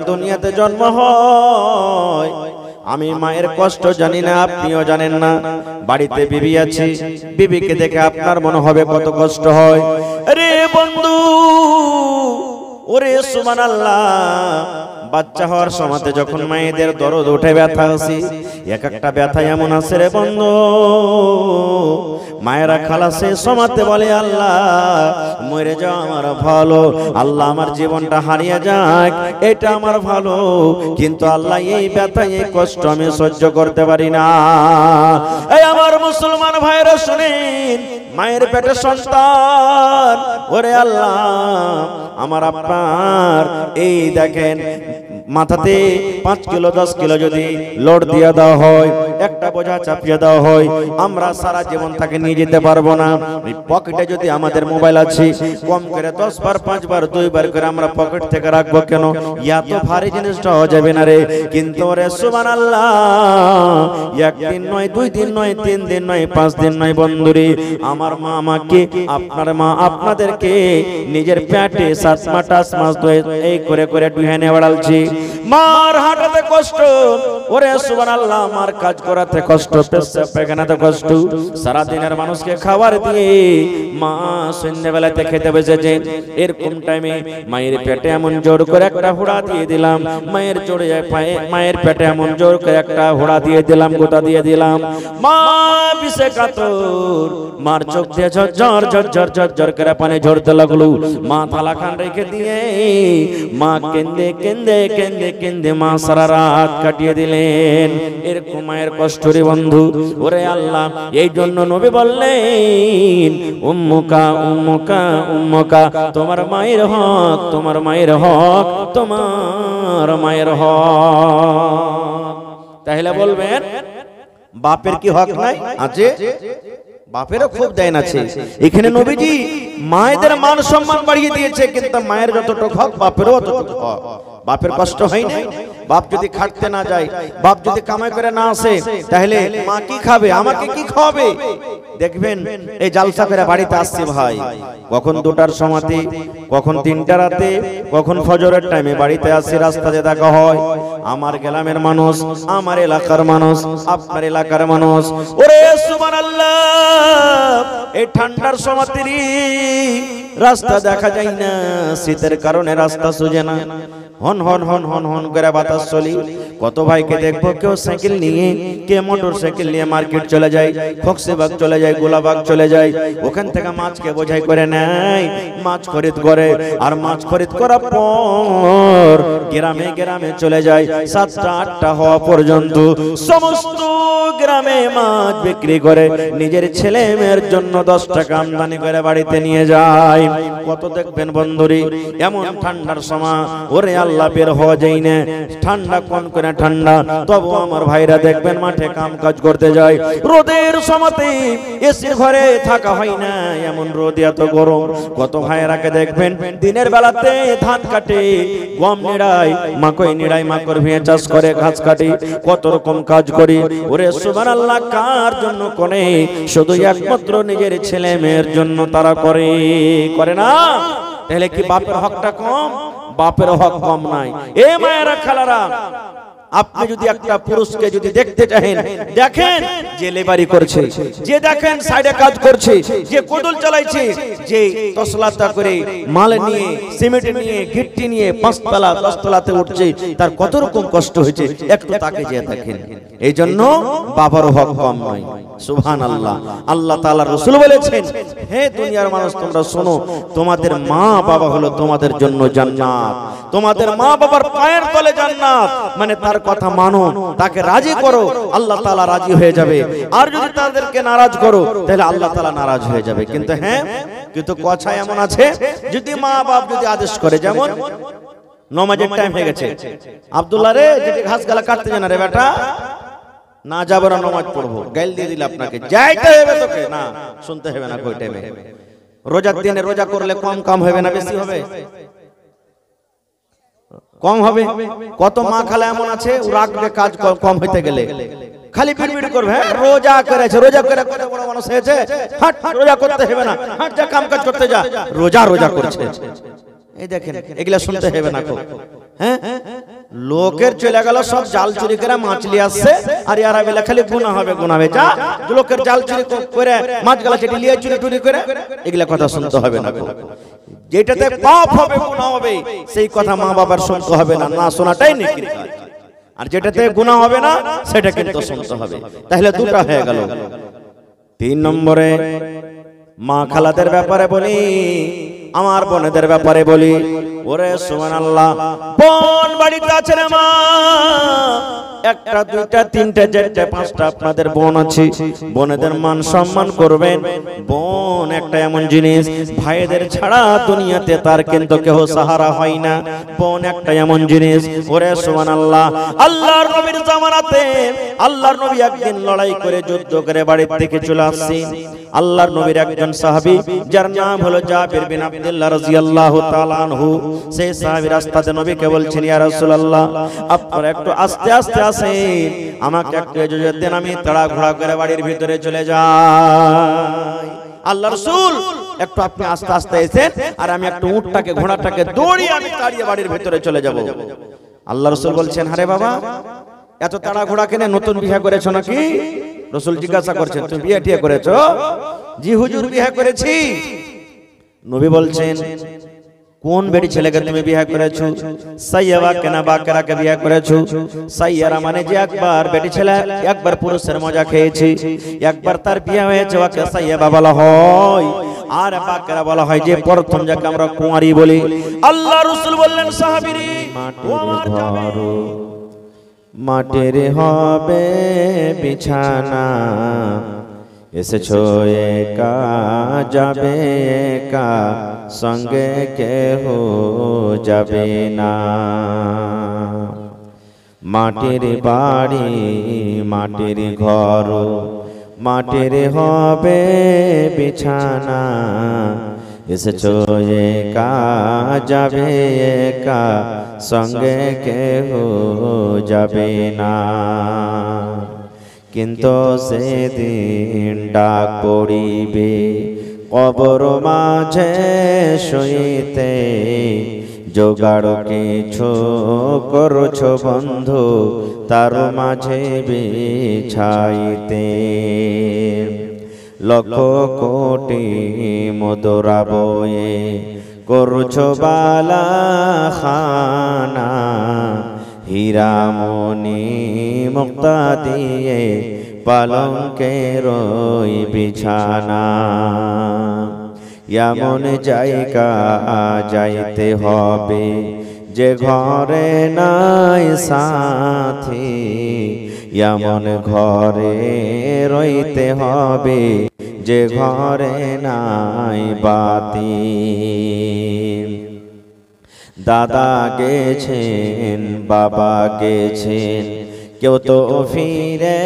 দুনিয়াতে জন্ম হয় আমি মায়ের কষ্ট জানি না, আপনিও জানেন না। বাড়িতে বিবি আছে, বিবিকে দেখে আপনার মনে হবে কত কষ্ট হয়। আরে বন্ধু, ওরে সুবহানাল্লাহ, বাচ্চা হওয়ার সময়তে যখন মায়েদের দরদ ওঠে, ব্যথা আছে, এক একটা ব্যথা এমন আছে রে বন্ধু, মায়েরা খালাসে সময়তে বলে আল্লাহ মরে যাও আমার ভালো, আল্লাহ আমার জীবনটা হারিয়ে যাক এটা আমার ভালো, কিন্তু আল্লাহ এই ব্যথা এই কষ্ট আমি সহ্য করতে পারি না। এই আমার মুসলমান ভাইরা শুনেন, মায়ের পেটে সন্তান, ওরে আল্লাহ আমার আপনার এই দেখেন মাথাতে 5 কিলো 10 কিলো যদি লোড দিয়ে দেওয়া হয়, একটা বোঝা চাপিয়ে দেওয়া হয়, আমরা সারা জীবন তাকে নিয়ে যেতে পারবো না। পকেটে যদি আমাদের মোবাইল আছে, কম করে 10 বার 5 বার 2 বার করে আমরা পকেট থেকে রাখবো কেন? এত ভারী জিনিসটা হয়ে যাবে না রে। কিন্তু রে সুবহানাল্লাহ, একদিন নয়, 2 দিন নয়, 3 দিন নয়, 5 দিন নয় বন্ধুরে, আমার মা আমাকে, আপনার মা আপনাদেরকে নিজের পেটে 7 মাস 8 মাস এই করে করে ডুহানে বাড়ালছে। মার হাঁটাতে কষ্ট, ওরে সুবহানাল্লাহ, মার কাজ করাতে কষ্ট, পেশাব পায়খানাতে কষ্ট, সারা দিনের মানুষকে খাবার দিয়ে মা সন্ধ্যাবেলাতে খেতে বসেছে, এরকম টাইমে মায়ের পেটে এমন জোর করে একটা হুড়া দিয়ে দিলাম, মায়ের জোরে পায়ে মায়ের পেটে এমন জোর করে একটা হুড়া দিয়ে দিলাম, গোটা দিয়ে দিলাম, মা বিষে কাতর, মার চোখ দিয়ে ঝরঝর ঝরঝর ঝরঝর করে পানি ঝরতে লাগলো। মা থালা খান রেখে দিয়ে মা কেন্দে কেন্দে কেন্দে কেন্দে মা সারা রাত কাটিয়ে দিলেন। এরকম মায়ের কষ্ট রে বন্ধু, ওরে আল্লাহ, এই জন্য নবী বললেন উম্মুকা উম্মুকা উম্মুকা, তোমার মায়ের হক, তোমার মায়ের হক, তোমার মায়ের হক। তাহলে বলবেন বাপের কি হক নাই? আছে, বাপেরও খুব দেন আছে। এখানে নবীজি মায়েদের মান সম্মান বাড়িয়ে দিয়েছে, কিন্তু মায়ের যতটুকু হক বাপেরও ততটুকু হক। বাপের কষ্ট হয় না? বাপ যদি খাটতে না যায়, বাপ যদি কামাই করে না আসে, তাহলে মা কি খাবে, আমাকে কি খাওয়াবে? দেখবেন এই জালসা করে বাড়িতে আসছে ভাই, কখন 2টার সময়তে, কখন 3টা রাতে, কখন ফজরের টাইমে বাড়িতে আসছে, রাস্তাতে দেখা হয় আমার গ্রামের মানুষ, আমার এলাকার মানুষ, আপনার এলাকার মানুষ, ওরে সুবহানাল্লাহ, এই ঠান্ডার সময়তে রাস্তা দেখা যায় না, শীতের কারণে রাস্তা সোজে না, হন হন হন হন হন করে বাতাস চলি। কত ভাইকে দেখবো, কেউ সাইকেল নিয়ে, কে মোটর সাইকেল নিয়ে মার্কেট চলে যায়, খোকসেবাগ চলে যায়, গোলাবাগ চলে যায়, ওখান থেকে মাছকে বোঝাই করে নেয়, মাছ খরিদ করে, আর মাছ খরিদ করার পর গ্রামে গ্রামে চলে যায়, 7টা 8টা হওয়া পর্যন্ত সমস্ত গ্রামে মাছ বিক্রি করে নিজের ছেলে মেয়ের জন্য 10 টাকা আমদানি করে বাড়িতে নিয়ে যায়। কত দেখবেন বন্ধুরি এমন ঠান্ডার সময়, ওরে আল্লাহ, বের হওয়া যায় না, ঠান্ডা কোন করে ঠান্ডা, তবু আমার ভাইরা দেখবেন মাঠে কাম কাজ করতে যায়, রোদের সময়তে এসির ঘরে থাকা হয় না, এমন রোদ, এত গরম। কত ভাইরাকে দেখবেন দিনের বেলাতে ধান কাটে, গম নিড়ায়, মাকই নিড়ায়, মাকড় ভিয়ে চাষ করে, ঘাস কাটে, কত রকম কাজ করে। ওরে সুবহানাল্লাহ, কার জন্য করে? শুধু একমাত্র নিজের ছেলে মেয়ের জন্য তারা করে, করে না? তাহলে কি বাপের হকটা কম? বাপের হক কম নাই। এ মায়েরা খালারা, আপনি যদি একটা পুরুষকে যদি দেখতে চান, দেখেন যে লেবারি করছে, যে দেখেন সাইডে কাজ করছে, যে কোদল চালাইছে, যে তসলাতা করে মাল নিয়ে, সিমেন্ট নিয়ে, গিট্টি নিয়ে 5 তলা 10 তলাতে উঠছে, তার কত রকম কষ্ট হয়েছে, একটু তাকে যে দেখেন। এই জন্য বাবার হক কম নয়। সুবহানাল্লাহ, আল্লাহ তাআলা রাসূল বলেছেন, হে দুনিয়ার মানুষ তোমরা শোনো, তোমাদের মা বাবা হলো তোমাদের জন্য জান্নাত, তোমাদের মা বাবার পায়ের তলে জান্নাত, মানে তার কথা মানো, তাকে রাজি করো, আল্লাহ তাআলা রাজি হয়ে যাবে। আর যদি তাদেরকে নারাজ করো, তাহলে আল্লাহ তাআলা নারাজ হয়ে যাবে। কিন্তু হ্যাঁ, কিন্তু কথা এমন আছে, যদি মা বাপ যদি আদেশ করে, যেমন নামাজের টাইম হয়ে গেছে, আব্দুল্লাহ রে যেটি ঘাস গালা কাটতে জানা রে বেটা, না যাবো না, নামাজ পড়বো, গাইল দিয়ে দিল আপনাকে, যাইতে হবে তোকে, না শুনতে হবে না কই টাইমে। রোজার দিনে রোজা করলে কম কাম হবে না বেশি হবে? কম হবে। কত মা খালা এমন আছে, ও রাখবে কাজ কম হইতে গেলে, খালি বিড়বিড় করবে, রোজা করেছে, রোজা করে কত বড় মানুষ হয়েছে, হাট রোজা করতে হবে না, হাট যা কাম কাজ করতে যা, রোজা রোজা করছে। এই দেখেন, এগুলা শুনতে হবে না। হ্যাঁ, লোকের চলে গেল সব জাল চুরি করে মাছ নিয়ে আসছে, আর ইয়ারা বেলা খালি গুনাহ হবে গুনাহ হবে। যা লোকের জাল চুরি করে মাছ গলা চেটে নিয়ে চুরি টুরি করে, এগুলা কথা শুনতে হবে না। যেটাতে পাপ হবে গুনাহ হবে সেই কথা মা বাবার শুনতে হবে না, না শোনাটাই নেকির কাজ। আর যেটাতে গুনাহ হবে না সেটা কিন্তু শুনতে হবে। তাহলে দুটো হয়ে গেল। 3 নম্বরে মা খালাদের ব্যাপারে বলি, আমার বোনেদের ব্যাপারে বলি। ওরে সুবহানাল্লাহ, বোন বাড়িতে আছে না মা? একটা দুইটা তিনটা চারটা পাঁচটা আপনাদের বোন আছে, বোনেদের মান সম্মান করবেন। বোন একটা এমন জিনিস, ভাইদের ছাড়া দুনিয়াতে তার কিন্তু কেউ সাহারা হয় না। বোন একটা এমন জিনিস। ওরে সুবহানাল্লাহ, আল্লাহর নবীর জামানাতে আল্লাহর নবী একদিন লড়াই করে যুদ্ধ করে বাড়ির থেকে চলে আসছেন। আল্লাহর নবীর একজন সাহাবী যার নাম হলো জাবির বিন আব্দুল্লাহ রাদিয়াল্লাহু তাআলা আনহু, সেই সাহাবী রাস্তাতে নবীকে বলছেন, ইয়া রাসূলুল্লাহ, আপনারা একটু আস্তে আস্তে আসেন, আমাকে একটু ইজাজত দেন, আমি তাড়াহুড়া করে বাড়ির ভিতরে চলে যাই। আল্লাহর রাসূল, একটু আপনি আস্তে আস্তে এসেন, আর আমি একটু উটটাকে ঘোড়াটাকে দৌড়িয়ে আমি তাড়িয়ে বাড়ির ভিতরে চলে যাব। আল্লাহর রাসূল বলছেন, আরে বাবা, এত তাড়াহুড়া কেন? নতুন বিয়ে করেছো নাকি? রাসূল জিজ্ঞাসা করছেন, তুমি বিয়ে টিয়ে করেছো? জি হুজুর, বিয়ে করেছি। নবী বলছেন, কোন বেটি ছেলেকে তুমি বিয়ে করেছো? সাইয়্যাবা কেনা বাকেরাকে বিয়ে করেছো? সাইয়্যারা মানে যে একবার বেটি ছেলে একবার পুরুষের মজা খেয়েছে, একবার তার বিয়ে হয়েছে, ওকে সাইয়্যাবা বলা হয়। আর বাকেরা বলা হয় যে প্রথম যাকে আমরা কুঁয়ারি বলি। আল্লাহ রাসূল বললেন, সাহাবীরে, মাটির হবে বিছানা, এসেছো একা যাবে একা, সঙ্গে কেহ যাবে না। মাটির বাড়ি মাটির ঘর, মাটির হবে বিছানা, এসেছো একা যাবে একা, সঙ্গে কেহ যাবে না। কিন্তু সেদিন ডাক পড়িবে কবর মাঝে শুইতে, জোগাড় কিছু করছো বন্ধু তার মাঝে বিছাইতে। লক্ষ কোটি মুদ্রা বয়ে করছো বালা খানা, হীরা মণি মুক্তা দিয়ে পালঙ্কের ওই বিছানা। এমন জায়গা যাইতে হবে যে ঘরে নাই সাথী, এমন ঘরে রইতে হবে যে ঘরে নাই বাতি। দাদা গেছেন, বাবা গেছেন, কেউ তো ফিরে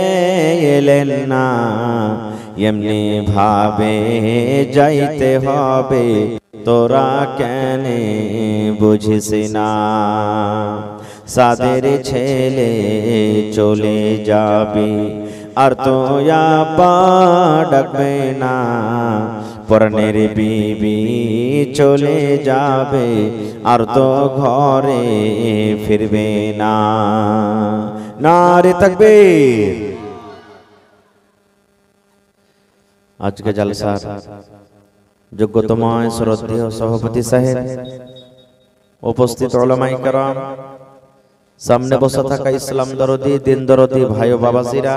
এলেন না, এমনি ভাবে যাইতে হবে, তোরা কেন বুঝিস না? সাদের ছেলে চলে যাবে আর তো আপা ডাকবে না, পরনের বিবি চলে যাবে আর তো ঘরে ফিরবে না। নারে তাকবীর। আজকে জলসার যোগ্যতম শ্রদ্ধেয় সভাপতি সাহেব, উপস্থিত উলামায়ে কেরাম, সামনে বসে থাকা ইসলাম দরদি দিন দরদি ভাই ও বাবাজিরা,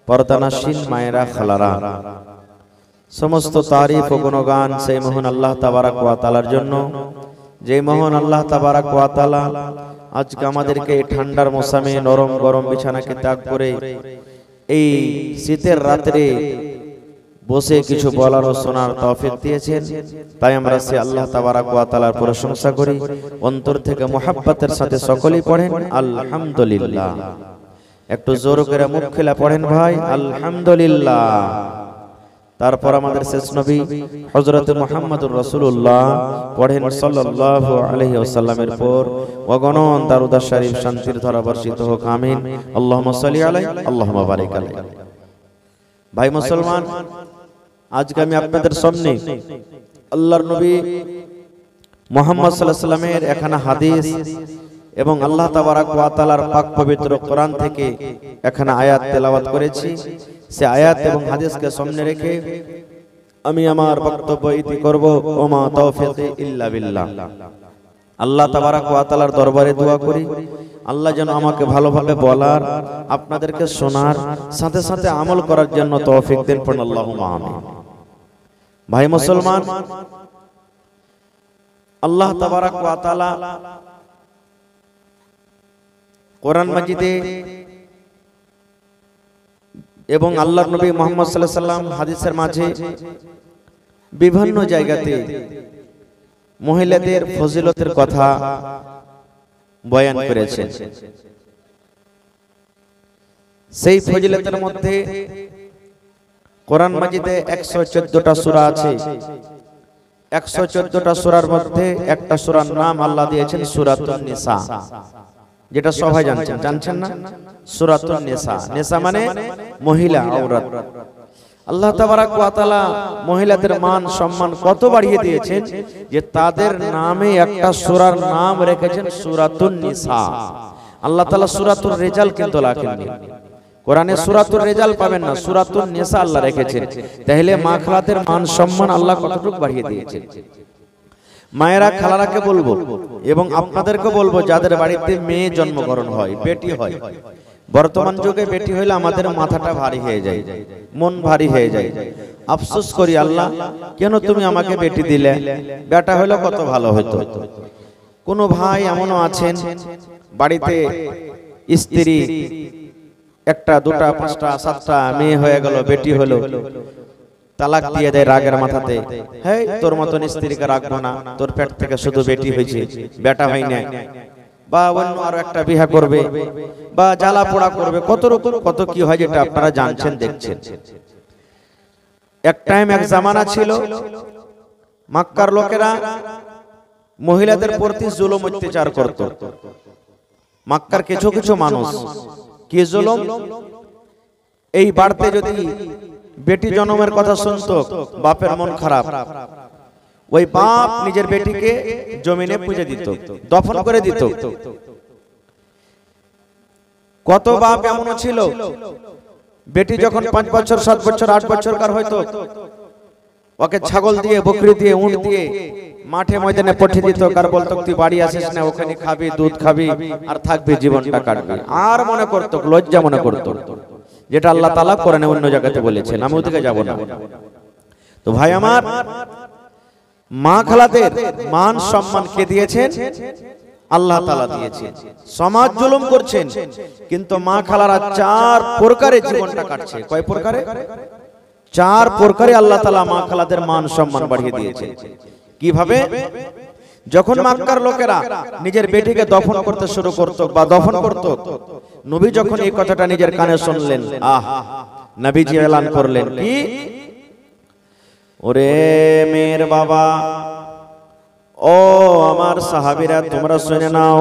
পর্দানাশীন মায়েরা খালারা, সমস্ত তারিফ ও গুণগান সেই মহান আল্লাহ তাবারক ওয়া তাআলার জন্য, যে মহান আল্লাহ তাবারক ওয়া তাআলা আজকে আমাদেরকে এই ঠান্ডার মৌসুমে নরম গরম বিছানাকে ত্যাগ করে এই শীতের রাতে বসে কিছু বলার ও শোনার তৌফিক দিয়েছেন। তাই আমরা সে আল্লাহ তাবারক ওয়া তাআলার প্রশংসা করি, অন্তর থেকে মুহাব্বতের সাথে সকলেই পড়েন আলহামদুলিল্লাহ। একটু জোর করে মুখ খুলে পড়েন ভাই, আলহামদুলিল্লাহ। তারপর আমাদের শেষ নবী হযরত মুহাম্মদুর রাসূলুল্লাহ পড়েন সাল্লাল্লাহু আলাইহি ওয়াসাল্লামের পর অগণন দারুদ শরীফ শান্তির ধারা বর্ষিত হোক, আমিন। আল্লাহুম্মা সাল্লি আলাইহি আল্লাহুম্মা বারিক আলাইহি। ভাই মুসলমান, আজকে আমি আপনাদের সামনে আল্লাহর নবী মুহাম্মদ সাল্লাল্লাহু আলাইহি ওয়াসাল্লামের একখানা হাদিস এবং আল্লাহ তাবারাক ওয়া তাআলার পাক পবিত্র কোরআন থেকে এখানে আয়াত তেলাওয়াত করেছি। সে আয়াত এবং হাদিসকে সামনে রেখে আমি আমার বক্তব্য ইতি করব। ওমা তাওফীকি ইল্লা বিল্লাহ। আল্লাহ তাবারাক ওয়া তাআলার দরবারে দোয়া করি আল্লাহ যেন আমাকে ভালোভাবে বলার, আপনাদেরকে শোনার, সাথে সাথে আমল করার জন্য তৌফিক দেন। পড়ুন আল্লাহুম্মা আমিন। ভাই মুসলমান, আল্লাহ তাবারাক ওয়া তাআলা কোরআন মাজিদে এবং আল্লাহর নবী মুহাম্মদ সাল্লাল্লাহু আলাইহি সাল্লাম হাদিসের মাঝে বিভিন্ন জায়গাতে মহিলাদের ফজিলতের কথা বয়ান করেছেন। সেই ফজিলতের মধ্যে কোরআন মাজিদে 114টা সূরা আছে। 114টা সূরার মধ্যে একটা সূরার নাম আল্লাহ দিয়েছেন সূরাতুন নিসা, যেটা সবাই জানছেন না? সূরাতুন নিসা, নিসা মানে মহিলা, আওরাত। আল্লাহ তাবারাক ওয়া তাআলা মহিলাদের মান সম্মান কত বাড়িয়ে দিয়েছেন যে তাদের নামে একটা সূরার নাম রেখেছেন সূরাতুন নিসা। আল্লাহ তাআলা সূরাতুর রিজাল কিন্তু লেখেননি, কোরআনে সূরাতুর রিজাল পাবেন না, সূরাতুন নিসা আল্লাহ রেখেছেন। তাহলে মা খালাদের মান সম্মান আল্লাহ কতটুকু বাড়িয়ে দিয়েছেন। মায়েরা খালারাকে বলবো এবং আপনাদেরকে বলবো, যাদের বাড়িতে মেয়ে জন্মগ্রহণ হয়, বেটি হয়, বর্তমান যুগে বেটি হইলে আমাদের মাথাটা ভারী হয়ে যায়, মন ভারী হয়ে যায়। আফসোস করি, আল্লাহ কেন তুমি আমাকে বেটি দিলে, বেটা হইলে কত ভালো হতো। কোন ভাই এমনও আছেন বাড়িতে স্ত্রী একটা, দুটা, পাঁচটা, সাতটা মেয়ে হয়ে গেল, বেটি হলো, তালাক দিয়ে দেয় রাগের মাথাতে। হ্যাঁ, তোর মতন স্ত্রীকে রাখবো না, তোর পেট থেকে শুধু বেটি হয়েছে, বেটা হয় না। বা অন্য আরো একটা বিয়ে করবে, বা জ্বালা পোড়া করবে, কত রকম কত কি হয়, যেটা আপনারা জানছেন, দেখছেন। এক টাইম, এক জামানা ছিল, মক্কার লোকেরা মহিলাদের প্রতি জুলুম অত্যাচার করত। মক্কার কিছু কিছু মানুষ কি জুলুম, এই বাড়তে যদি বেটি জন্মের কথা শুনতো, বাপের মন খারাপ, ওই বাপ নিজের বেটিকে জমিনে পুঁজে দিত, দফন করে দিত। কত বাপ এমন ছিল, বেটি যখন 5 বছর, 7 বছর, 8 বছরকার হয়তো, ওকে ছাগল দিয়ে, বকরি দিয়ে, উট দিয়ে মাঠে ময়দানে পাঠিয়ে দিত। কার বলতো, তুই বাড়ি আসিস না, ওখানে খাবি, দুধ খাবি, আর থাকবি, জীবনটা কাটবি। আর মনে করতো, লজ্জা মনে করতো, যেটা আল্লাহ তাআলা কোরআনে অন্য জায়গাতে বলেছেন, আমি ওদিকে যাব না। তো ভাই আমার, মা খালাদের মান সম্মান কে দিয়েছেন? আল্লাহ তাআলা দিয়েছেন। সমাজ জুলুম করছেন, কিন্তু মা খালারা 4 প্রকারে জীবনটা কাটছে। কয় প্রকারে? 4 প্রকারে আল্লাহ তাআলা মা খালাদের মান সম্মান বাড়িয়ে দিয়েছেন। কিভাবে? যখন মক্কার লোকেরা নিজের বেটিকে দফন করতে শুরু করত বা দফন করত, নবী যখন এই কথাটা নিজের কানে শুনলেন, নবীজি এলান করলেন, কি? ওরে মেয়ের বাবা, ও আমার সাহাবীরা, তোমরা শুনে নাও,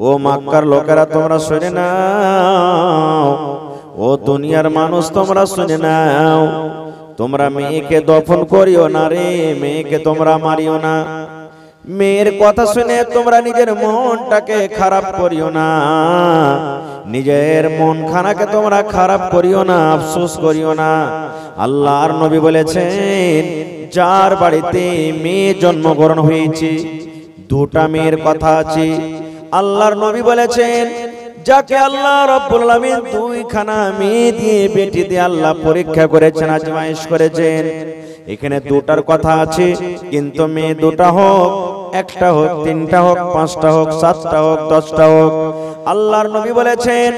ও মক্কার লোকেরা তোমরা শুনে নাও, ও দুনিয়ার মানুষ তোমরা শুনে নাও, তোমরা মেয়েকে দফন করিও না রে, মেয়েকে তোমরা মারিও না। মেয়ের কথা শুনে তোমরা নিজের মনটাকে খারাপ করিও না, নিজের মন খানাকে তোমরা খারাপ করিও না, আফসোস করিও না। আল্লাহর নবী বলেছেন, যার বাড়িতে মেয়ে জন্মগ্রহণ হয়েছে, 2টা মেয়ের কথা আছে, আল্লাহর নবী বলেছেন, যাকে আল্লাহ রাব্বুল আলামিন 2খানা মেয়ে দিয়ে, বেটি দিয়ে আল্লাহ পরীক্ষা করেছেন, আজমাইশ করেছেন, এখানে 2টার কথা আছে, কিন্তু মেয়ে 2টা হোক, 1টা হোক, 3টা হোক, 5টা হোক, 7টা হোক, 10টা হোক, আল্লাহর নবী বলেছেন,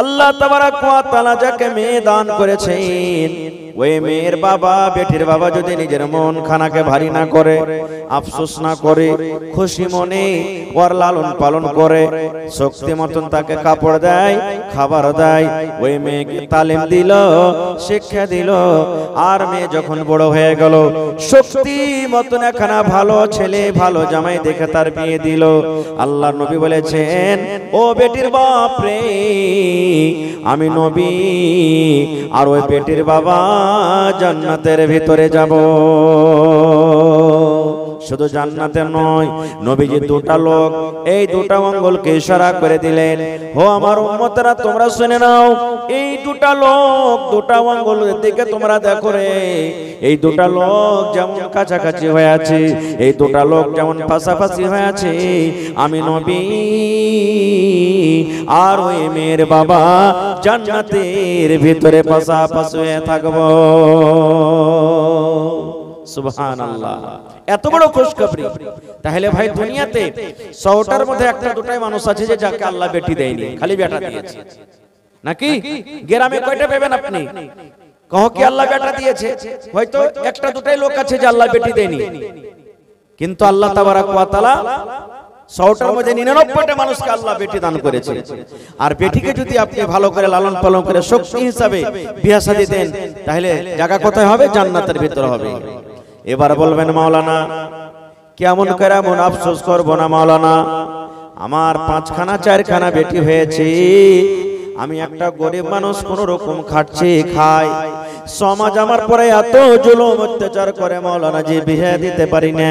আল্লাহ তাবারাক ওয়া তাআলা যাকে মেয়ে দান করেছেন, ওই মেয়ের বাবা, বেটির বাবা যদি নিজের মন খানাকে ভারী না করে, আফসোস না করে, খুশি মনে ওর লালন পালন করে, শক্তি মতন তাকে কাপড় দেয়, খাবার দেয়, ওই মেয়েকে তালিম দিল, শিক্ষা দিল, আর মেয়ে যখন বড় হয়ে গেল, শক্তি মতন একখানা ভালো ছেলে, ভালো জামাই দেখে তার বিয়ে দিল, আল্লাহর নবী বলেছেন, ও বেটির বাপ রে, আমি নবী আর ওই বেটির বাবা জান্নাতের ভিতরে যাব। শুধু জান্নাতে নয়, নবীজি দুটা লোক এই দুটা আঙ্গুলকে ইশারা করে দিলেন, ও আমার উম্মতরা তোমরা শুনে নাও, এই দুটা লোক দুটা আঙ্গুলের দিকে তোমরা দেখো রে, এই দুটা লোক যেমন কাছাকাছি হয়ে আছে, এই দুটা লোক যেমন পাশাপাশি হয়ে আছে, আমি নবী আর ওই মেয়ের বাবা জান্নাতের ভিতরে পাশাপাশি হয়ে থাকবো। সুবহানাল্লাহ, এত বড় খুশখবরি। তাহলে ভাই দুনিয়াতে 100টার মধ্যে একটা দুটাই মানুষ আছে যে যাকে আল্লাহ বেটি দেয়নি, খালি বেটা দিয়েছে। নাকি গ্রামে কয়টা পাবেন আপনি? কহ কি আল্লাহ বেটা দিয়েছে? হয়তো একটা দুটাই লোক আছে যে আল্লাহ বেটি দেয়নি, কিন্তু আল্লাহ তাবারক ওয়া তাআলা 100টার মধ্যে 99টা মানুষকে আল্লাহ বেটি দান করেছে। আর বেটিকে যদি আপনি ভালো করে লালন পালন করে শক্তি হিসাবে বিয়ে শাদী দেন, তাহলে জায়গা কোথায় হবে? জান্নাতের ভিতর হবে। এবার বলবেন মাওলানা কেমন করে মন আফসোস করব না মাওলানা, আমার 5খানা 4খানা বেটি হয়েছে, আমি একটা গরিব মানুষ, কোন রকম খাচ্ছি খাই, সমাজ আমার পরে এত জুলুম অত্যাচার করে মাওলানা যে বিয়ে দিতে পারি না।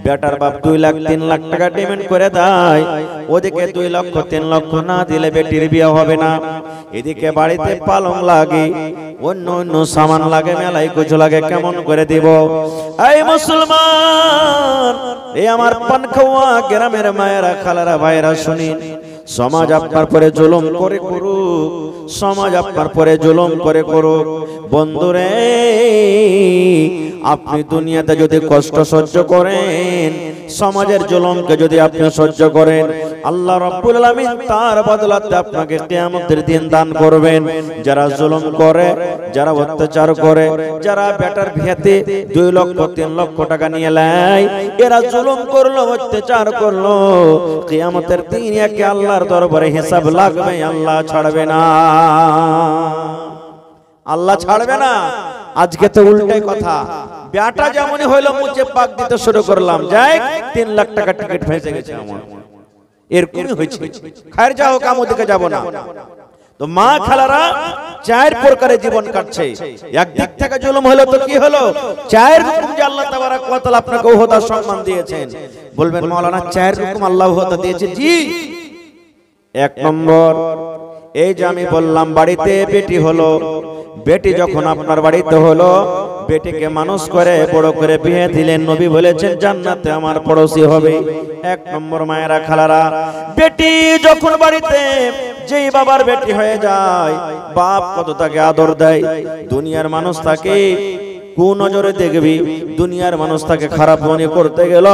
বেটার বাপ 2 লাখ 3 লাখ টাকা ডিমান্ড করে দেয়, ওদিকে 2 লক্ষ 3 লক্ষ না দিলে বেটির বিয়ে হবে না। এদিকে বাড়িতে পালং লাগে, অন্য অন্য সামান লাগে, মেলাই কিছু লাগে, কেমন করে দিব? এই মুসলমান, এই আমার পানখাওয়া গ্রামের মায়েরা খালারা ভাইরা শুনিন, সমাজ আপনার পরে জুলুম করে করুক, সমাজ আপনার পরে জুলুম করে করুক, বন্ধুরে আপনি দুনিয়াতে যদি কষ্ট সহ্য করেন, সমাজের জুলুমকে যদি আপনি সহ্য করেন, আল্লাহ রাব্বুল আলামিন তার বদলাতে আপনাকে কিয়ামতের দিন দান করবেন। যারা জুলুম করে, যারা অত্যাচার করে, যারা বেটার বিয়েতে 2 লক্ষ 3 লক্ষ টাকা নিয়ে নেয়, এরা জুলুম করলো, অত্যাচার করলো, কিয়ামতের দিন একে আল্লাহর দরবারে হিসাব লাগবে, আল্লাহ ছাড়বে না, আল্লাহ ছাড়বে না। আজকে তো উল্টাই কথা, বেটা যেমনই হইলো মুচে পাক দিতে শুরু করলাম, যাই 3 লাখ টাকা টিকিট ফেসে গেছে আমার, এরকমই হয়েছে। খায়ের যাও, কাম ওদিকে যাব না। তো মা খালারা 4 প্রকারের জীবন কাটছে। একদিক থেকে জুলুম হলো তো কি হলো? 4 রকম যে আল্লাহ তাবারক ওয়া তাআলা আপনাকে ওহদা সম্মান দিয়েছেন। বলবেন মাওলানা 4 রকম আল্লাহ ওহদা দিয়েছে? জি। 1 নম্বর, এই যে আমি বললাম বাড়িতে বেটি হলো, বেটি যখন আপনার বাড়িতে হলো, বেটিকে মানুষ করে বড় করে বিয়ে দিলেন, নবী বলেছেন জান্নাতে আমার পড়োশি হবে। 1 নম্বর মায়েরা খালারা, বেটি যখন বাড়িতে যেই বাবার বেটি হয়ে যায়, বাপ কত তাকে আদর দেয়, দুনিয়ার মানুষ তাকে কোন নজরে দেখবি, দুনিয়ার মানুষ তাকে খারাপ মনে করতে গেল,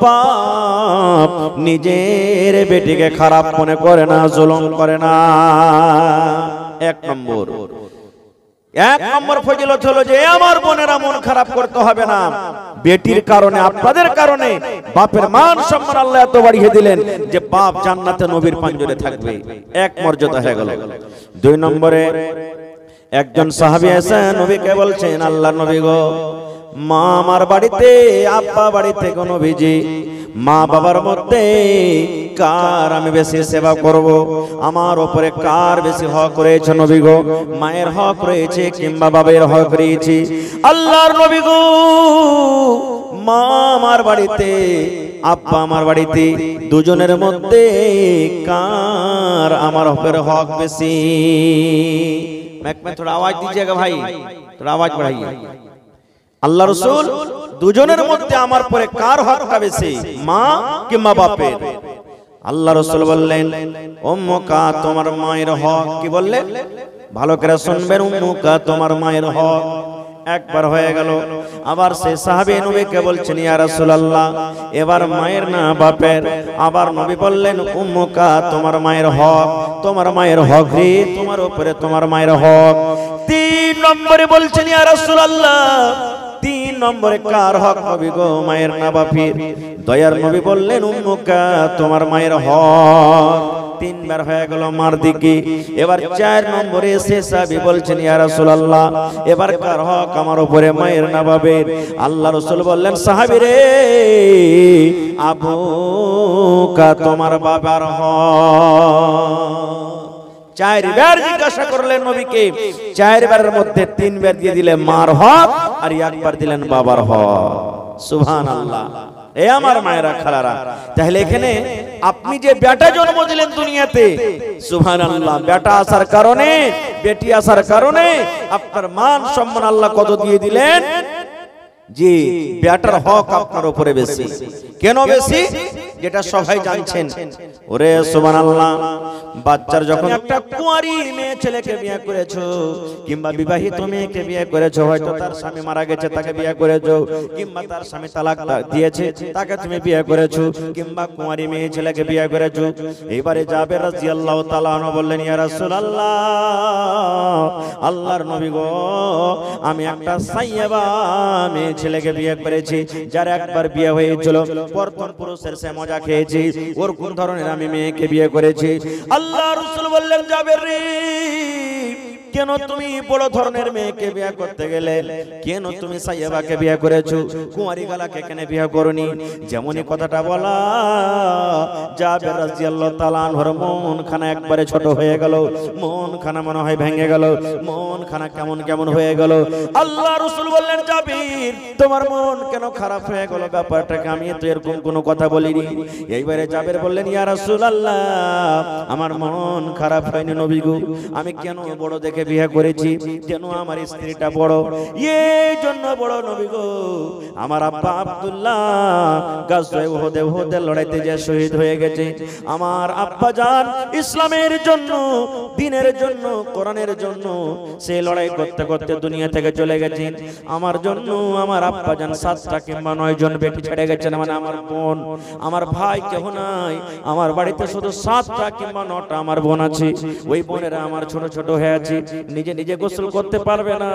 বাপ নিজের বেটিকে খারাপ মনে করে না, জুলুম করে না। 1 নম্বর। 1 নম্বর ফজিলত হলো যে আমার বোনেরা মন খারাপ করতে হবে না, বেটির কারণে, আপনাদের কারণে বাপের মান সম্মান আল্লাহ এত বাড়িয়ে দিলেন যে বাপ জান্নাতে নবীর পাঞ্জরে থাকবে। 1 মর্যাদা হয়ে গেল। 2 নম্বরে একজন সাহাবী এসে নবীকে বলছেন, আল্লাহর নবী গো, মা আমার বাড়িতে, আব্বা বাড়িতে কোন নবীজি, মা বাবার মধ্যে কার আমি বেশি সেবা করব, আমার উপরে কার বেশি হক রয়েছে নবী গো? মায়ের হক রয়েছে কিংবা বাবার হক রয়েছে? আল্লাহর নবী গো, মা আমার বাড়িতে, আব্বা আমার বাড়িতে, দুজনের মধ্যে কার আমার উপরে হক বেশি? थोड़ा आवाज दीजिएगा भाई, थोड़ा आवाज बढ़ाइए। আল্লাহ রাসূল দুজনের মধ্যে আমার পরে কার হকটা বেশি, মা কিংবা বাপের? আল্লাহ রাসূল বললেন, উম্মুকা, তোমার মায়ের হক। কি বললেন? ভালো করে শুনবেন, উম্মুকা, তোমার মায়ের হক। একবার হয়ে গেল, আবার সেই সাহাবী নবীকে বলছেন, ইয়া রাসূলুল্লাহ, এবার মায়ের না বাপের? আবার নবী বললেন, উম্মুকা, তোমার মায়ের হক, তোমার মায়ের হক রে, তোমার উপরে তোমার মায়ের হক। 3 নম্বরে বলছেন, ইয়া রাসূলুল্লাহ, 3 নম্বরে কার হক নবী গো? মায়ের না বাপের? দয়ার নবী বললেন, উম্মুকা, তোমার মায়ের হক। 3 বার হয়ে গেল মার দিকে। এবার 4 নম্বরে এসে সাহাবী বলছেন, ইয়া রাসূলুল্লাহ, এবার কার হক আমার উপরে, মায়ের না বাপের? আল্লাহ রাসূল বললেন, সাহাবী রে, আবুকা, তোমার বাবার হক। 4 বার জিজ্ঞাসা করলেন নবীকে, 4 বারের মধ্যে 3 বার দিয়ে দিলেন মার হক, আর 1 বার দিলেন বাবার হক। সুবহানাল্লাহ। এ আমার মায়েরা খালারা, তাহলে এখানে আপনি যে বেটা জন্ম দিলেন দুনিয়াতে, সুবহানাল্লাহ, বেটা আসার কারণে, বেটি আসার কারণে আপনার মান সম্মান আল্লাহ কত দিয়ে দিলেন। জি, বেটার হক আপনার উপরে বেশি। কেন বেশি? যেটা সবাই জানছেন। ওরে সুবহানাল্লাহ, বাচ্চার যখন একটা কুঁয়ারি মেয়ে ছেলেকে বিয়ে করেছো, কিংবা বিবাহিত মেয়েকে বিয়ে করেছো, হয়তো তার স্বামী মারা গেছে তাকে বিয়ে করেছো, কিংবা তার স্বামী তালাক দিয়েছে তাকে তুমি বিয়ে করেছো, কিংবা কুঁয়ারি মেয়ে ছেলেকে বিয়ে করেছো। এবারে জাবের রাদিয়াল্লাহু তাআলা আনহু বললেন, ইয়া রাসূলুল্লাহ, আল্লাহর নবী গো, আমি একটা সাইয়্যিবা মেয়ে ছেলেকে বিয়ে করেছি, যার একবার বিয়ে হয়েছিল, প্রথম পুরুষের সে মজা খেয়েছি, ওর কোন ধরনের আমি মেয়েকে বিয়ে করেছি। আল্লাহ রাসূল বললেন, জাবের রে, কেন তুমি বড় ধরনের মেয়েকে বিয়ে করতে গেলে? কেন তুমি সাইয়্যিবাকে বিয়ে করেছো, কুঁয়ারি গালাকে কেন বিয়ে করনি? যেমনই কথাটা বলা, জাবের রাদিয়াল্লাহু তাআলা আনহুর মন খানা একবারে ছোট হয়ে গেল, মন খানা মনে হয় ভেঙে গেল, মন খানা কেমন কেমন হয়ে গেল। আল্লাহ রাসূল বললেন, জাবির, তোমার মন কেন খারাপ হয়ে গেল? ব্যাপারটাকে আমি তো এরকম কোনো কথা বলিনি। এইবারে জাবের বললেন, ইয়া রাসূলুল্লাহ, আমার মন খারাপ হয়নি নবী গো, আমি কেন বড় দেখে বিয়ে করেছি, যেন আমার স্ত্রীটা বড়, এই জন্য বড় নবী গো। আমার আব্বা আব্দুল্লাহ গাজওয়ে উহুদের লড়াইতে যে শহীদ হয়ে গেছে, আমার আব্বা জান ইসলামের জন্য, দ্বীনের জন্য, কোরআনের জন্য সে লড়াই করতে করতে দুনিয়া থেকে চলে গেছে। আমার জন্য আমার আব্বা জান 7টা কিংবা 9 জন বেটি ছেড়ে গেছেন, মানে আমার বোন, আমার ভাই কেউ নাই, আমার বাড়িতে শুধু 7টা কিংবা 9টা আমার বোন আছে। ওই বোনেরা আমার ছোট ছোট হয়ে আছে, নিজে নিজে গোসল করতে পারবে না,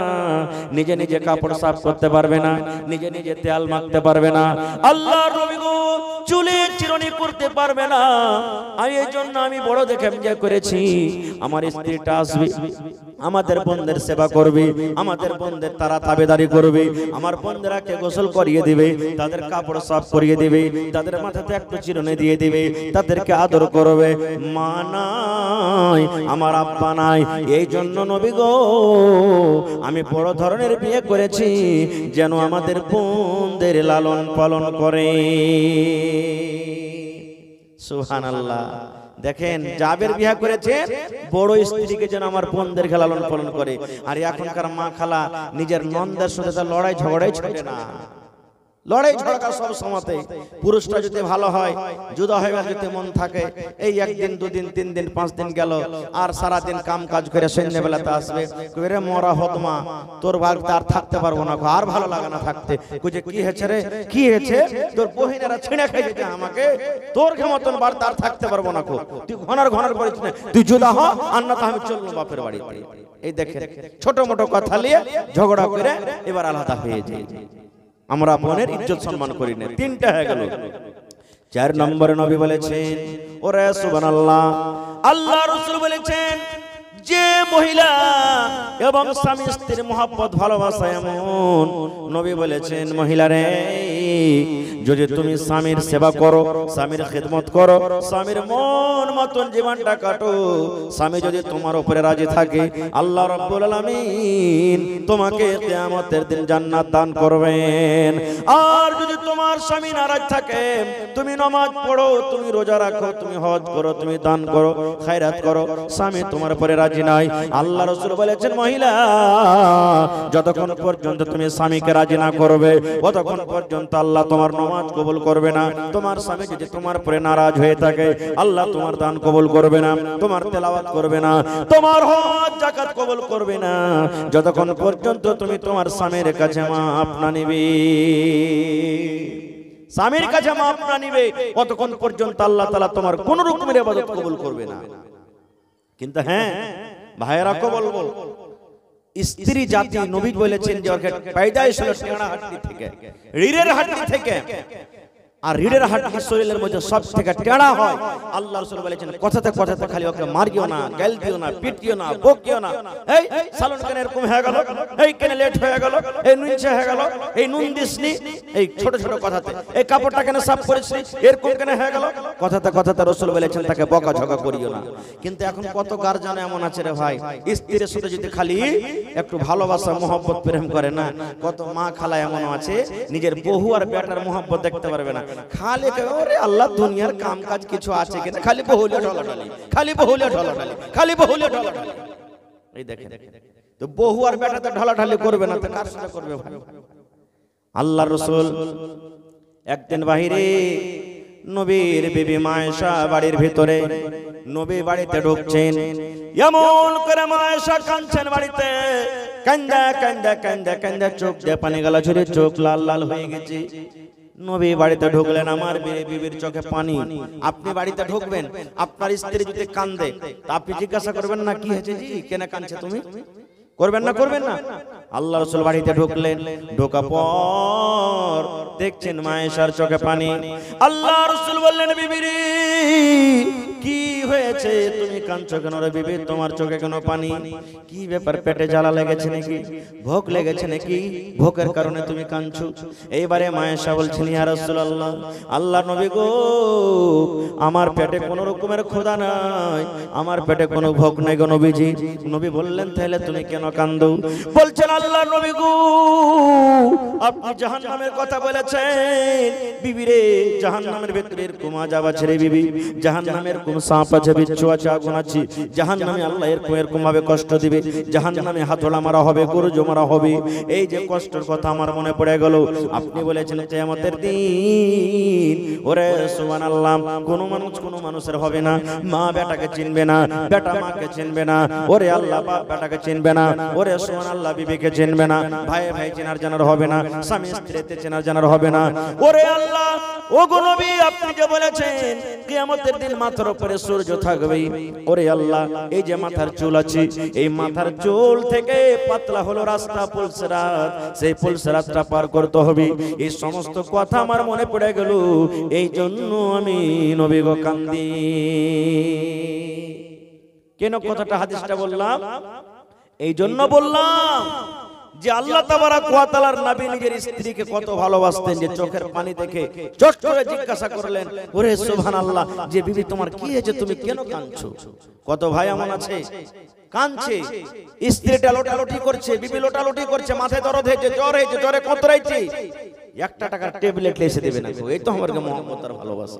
নিজে নিজে কাপড় সাফ করতে পারবে না, নিজে নিজে তেল মাখতে পারবে না, আল্লাহর নবী গো চুলে চিরুনি করতে পারবে না। এই জন্য আমি বড় দেখে বিয়ে করেছি, আমার স্ত্রীটা আসবে, আমাদের বোনদের সেবা করবে, আমাদের বোনদের তারা তাবেদারি করবে, আমার বোনদেরকে গোসল করিয়ে দিবে, তাদের কাপড় সাফ করিয়ে দিবে, তাদের মাথাতে একটু চিরুনি দিয়ে দিবে, তাদেরকে আদর করবে। মা নাই, আমার আব্বা নাই, এই জন্য নবী গো আমি বড় ধরনের বিয়ে করেছি, যেন আমাদের বোনদের লালন পালন করে। সুবহানাল্লাহ। দেখেন, জাবের বিয়ে করেছে বড় স্ত্রীকে যেন আমার বোনদেরকে লালন পালন করে। আর এখনকার মা খালা নিজের নন্দের সাথে তার লড়াই ঝগড়াই ছোটে না, লড়াই ঝগড়া সব সময়তে। পুরুষটা যদি ভালো হয়, জুদা হয়ে যদি মন থাকে, এই একদিন 2 দিন 3 দিন 5 দিন গেল, আর সারা দিন কাম কাজ করে সন্ধ্যাবেলাতে আসবে, কইরে মরা হতমা, তোর বাড়িতে আর থাকতে পারবো না, আর ভালো লাগে না থাকতে। কইছে, কি হয়েছে রে, কি হয়েছে? তোর বহিনেরা ছিঁড়ে খাই দিতে আমাকে, তোর মতন বাড়িতে আর থাকতে পারবো না, তুই ঘনার করিস না, তুই জুদা হ, আর না তো আমি চলবো বাপের বাড়িতে। এই দেখেন, ছোট মোটো কথা নিয়ে ঝগড়া করে এবার আলাদা হয়ে যায়। আমরা বোনের ইজ্জত সম্মান করি না। 3টা হয়ে গেল। 4 নম্বরে নবী বলেছেন, ওরে সুবহানাল্লাহ, আল্লাহ রাসূল বলেছেন, যে মহিলা এবং স্বামী স্ত্রীর মহব্বত ভালোবাসা এমন, নবী বলেছেন, মহিলারে, যদি তুমি স্বামীর সেবা করো, স্বামীর খিদমত করো, স্বামীর মন মতন জীবনটা কাটো, স্বামী যদি তোমার উপরে রাজি থাকে, আল্লাহ রাব্বুল আলামিন তোমাকে কিয়ামতের দিন জান্নাত দান করবেন। আর যদি তোমার স্বামী নারাজ থাকে, তুমি নামাজ পড়ো, তুমি রোজা রাখো, তুমি হজ করো, তুমি দান করো, খায়রাত করো, স্বামী তোমার উপরে রাজি নাই, আল্লাহ রাসূল বলেছেন, মহিলা, যতক্ষণ পর্যন্ত তুমি স্বামীকে রাজি না করবে, ততক্ষণ পর্যন্ত আল্লাহ তোমার নামাজ কবুল করবে না। তোমার স্বামী যদি তোমার উপরে নারাজ হয়ে থাকে, আল্লাহ তোমার দান কবুল করবে না, তোমার তেলাওয়াত করবে না, তোমার হজ যাকাত কবুল করবে না, যতক্ষণ পর্যন্ত তুমি তোমার স্বামীর কাছে মাফ না নিবে। স্বামীর কাছে মাফ না নিবে, ততক্ষণ পর্যন্ত আল্লাহ তাআলা তোমার কোন রকমের ইবাদত কবুল করবে না। কিন্তু হ্যাঁ ভাইয়েরা, কবল বল, স্ত্রী জাতি নবী বলেছেন যে ওকে পয়দাইশ হলো টেড়া হাড্ডি থেকে, রিড়ের হাড্ডি থেকে, আর রিড়ের হাড্ডি শরীরের মধ্যে সব থেকে টেড়া হয়। আল্লাহ রাসূল বলেছেন, কথাতে কথাতে খালি ওকে মারিও না, গাল দিও না, পিটিও না, বকিও না। এই সালন কেন এরকম হয়ে গেল, এই কেন লেট হয়ে গেল, এই নুনচে হয়ে গেল, এই নুন দিসনি, এই ছোট ছোট কথাতে, এই কাপড়টা কেন সাফ করেছিস, এরকম কেন হয়ে গেল, কথাতে কথাতে রাসূল বলেছেন তাকে বকাঝকা করিও না। কিন্তু এখন কত গার্জিয়ান এমন আছে রে ভাই, স্ত্রীর সাথে যদি খালি একটু ভালোবাসা মহব্বত প্রেম করে না, কত মা খালা এমন আছে নিজের বহু আর বেটার মহব্বত দেখতে পারবে না, খালি ওরে আল্লাহ দুনিয়ার কাম কাজ কিছু আছে কিনা, খালি বহুলিয়া ঢলাঢালি, খালি বহুলিয়া ঢলাঢালি, খালি বহুলিয়া ঢলাঢালি। এই দেখেন, তো বহু আর বেটাতে ঢলাঢালি করবে না তো কার সাথে করবে ভাই? আল্লাহ রাসূল একদিন বাহিরে, নবীর বিবি মা আয়েশা বাড়ির ভিতরে, নবী বাড়িতে ঢুকছেন, এমন করে মা আয়েশা কাঁদছেন বাড়িতে, কান্দা কান্দা কান্দা কান্দা চোখ দিয়ে পানি গলা ঝরে, চোখ লাল লাল হয়ে গেছে। নবী বাড়িতে ঢুকলেন, আমার বিবির চোখে পানি। আপনি বাড়িতে ঢুকবেন, আপনার স্ত্রী যদি কান্দে তা আপনি জিজ্ঞাসা করবেন না কি হয়েছে জি, কেন কাঁদছে তুমি? করবেন না, করবেন না। আল্লাহ রাসূল বাড়িতে ঢুকলেন, ঢোকা পর দেখছেন মা আয়েশার চোখে পানি। আল্লাহ রাসূল বললেন, বিবিরে কি হয়েছে, তুমি কাঁদছো কেন রে বিবি? তোমার চোখে কেন পানি? কি ব্যাপার, পেটে জ্বালা লেগেছে নাকি, ভোক লেগেছে নাকি, ভোকের কারণে তুমি কাঁদছো? এইবারে মা আয়েশা বলছেন, ইয়া রাসূলুল্লাহ, আল্লাহ নবী গো, আমার পেটে কোনো রকমের ক্ষুধা নাই, আমার পেটে কোনো ভোক নাই গো নবীজি। নবী বললেন, তাহলে তুমি কেন কান্দো? বলছেন, আল্লাহ নবী গো, আপনি জাহান্নামের কথা বলেছেন, বিবি রে জাহান্নামের ভিতরে এরকম আযাব আছে রে বিবি, জাহান্নামের কোন সাপ আছে, বিচ্ছু আছে, আগুন আছে, জাহান্নামে আল্লাহ এরকম ভাবে কষ্ট দিবে, জাহান্নামে হাতড়া মারা হবে, গরুজ মারা হবে। এই যে কষ্টের কথা আমার মনে পড়ে গেল। আপনি বলেছেন কিয়ামতের দিন, ওরে সুবহানাল্লাহ, কোন মানুষের হবে না, মা বেটাকে চিনবে না, বেটা মাকে চিনবে না, ওরে আল্লাহ বাপ বেটাকে চিনবে না, ওরে সুবহানাল্লাহ বিবিকে চিনবে না, ভাই ভাই চেনার জানার হবে না, স্বামী স্ত্রীতে চেনার জানার হবে না। ওরে আল্লাহ, ও গো নবী, আপনি যে বলেছেন কিয়ামতের দিন মাথার উপরে সূর্য থাকবে, ওরে আল্লাহ, এই যে মাথার চুল আছে, এই মাথার চুল থেকে পাতলা হলো রাস্তা পুলসরাত, সেই পুলসরাতটা পার করতে হবে। এই সমস্ত কথা আমার মনে পড়ে গেল, এই জন্য আমি নবী গো কান্দি। কেন কথাটা হাদিসটা বললাম? এই জন্য বললাম যে আল্লাহ তাবারাক ওয়া তাআলার নবী নিজের স্ত্রীকে কত ভালোবাসতেন, যে চোখের পানি দেখে চট করে জিজ্ঞাসা করলেন, ওরে সুবহানাল্লাহ, যে বিবি তোমার কি হয়েছে, তুমি কেন কাঁদছো? কত ভাই এমন আছে কাঁদছে, স্ত্রীটা লোটালোটি করছে, বিবি লোটালোটি করছে, মাথায় দরদ হয়েছে, জ্বর হয়েছে, জ্বরে কতরাইছে, 1 টাকার ট্যাবলেট লেসে দেবে না। এই তো আমার মুহাম্মদ আর ভালোবাসা।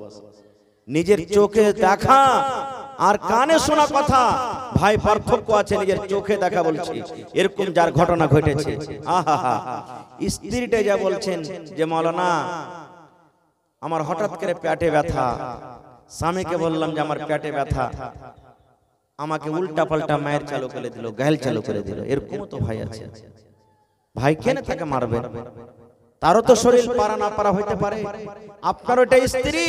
নিজের চোখে দেখা আর কানে শোনা কথা ভাই পার্থক্য আছে। নিজের চোখে দেখা বলছি, এরকম যার ঘটনা ঘটেছে, আহা, স্ত্রীটা যা বলছেন যে মাওলানা আমার হঠাৎ করে পেটে ব্যথা, স্বামীকে বললাম যে আমার পেটে ব্যথা, আমাকে উল্টা পাল্টা মায়ের চালু করে দিল, গায়েল চালু করে দিল। এরকম তো ভাই আছে। ভাই কেন তাকে মারবেন? তারও তো শরীর পারা না পারা হইতে পারে। আপনার ওটা স্ত্রী,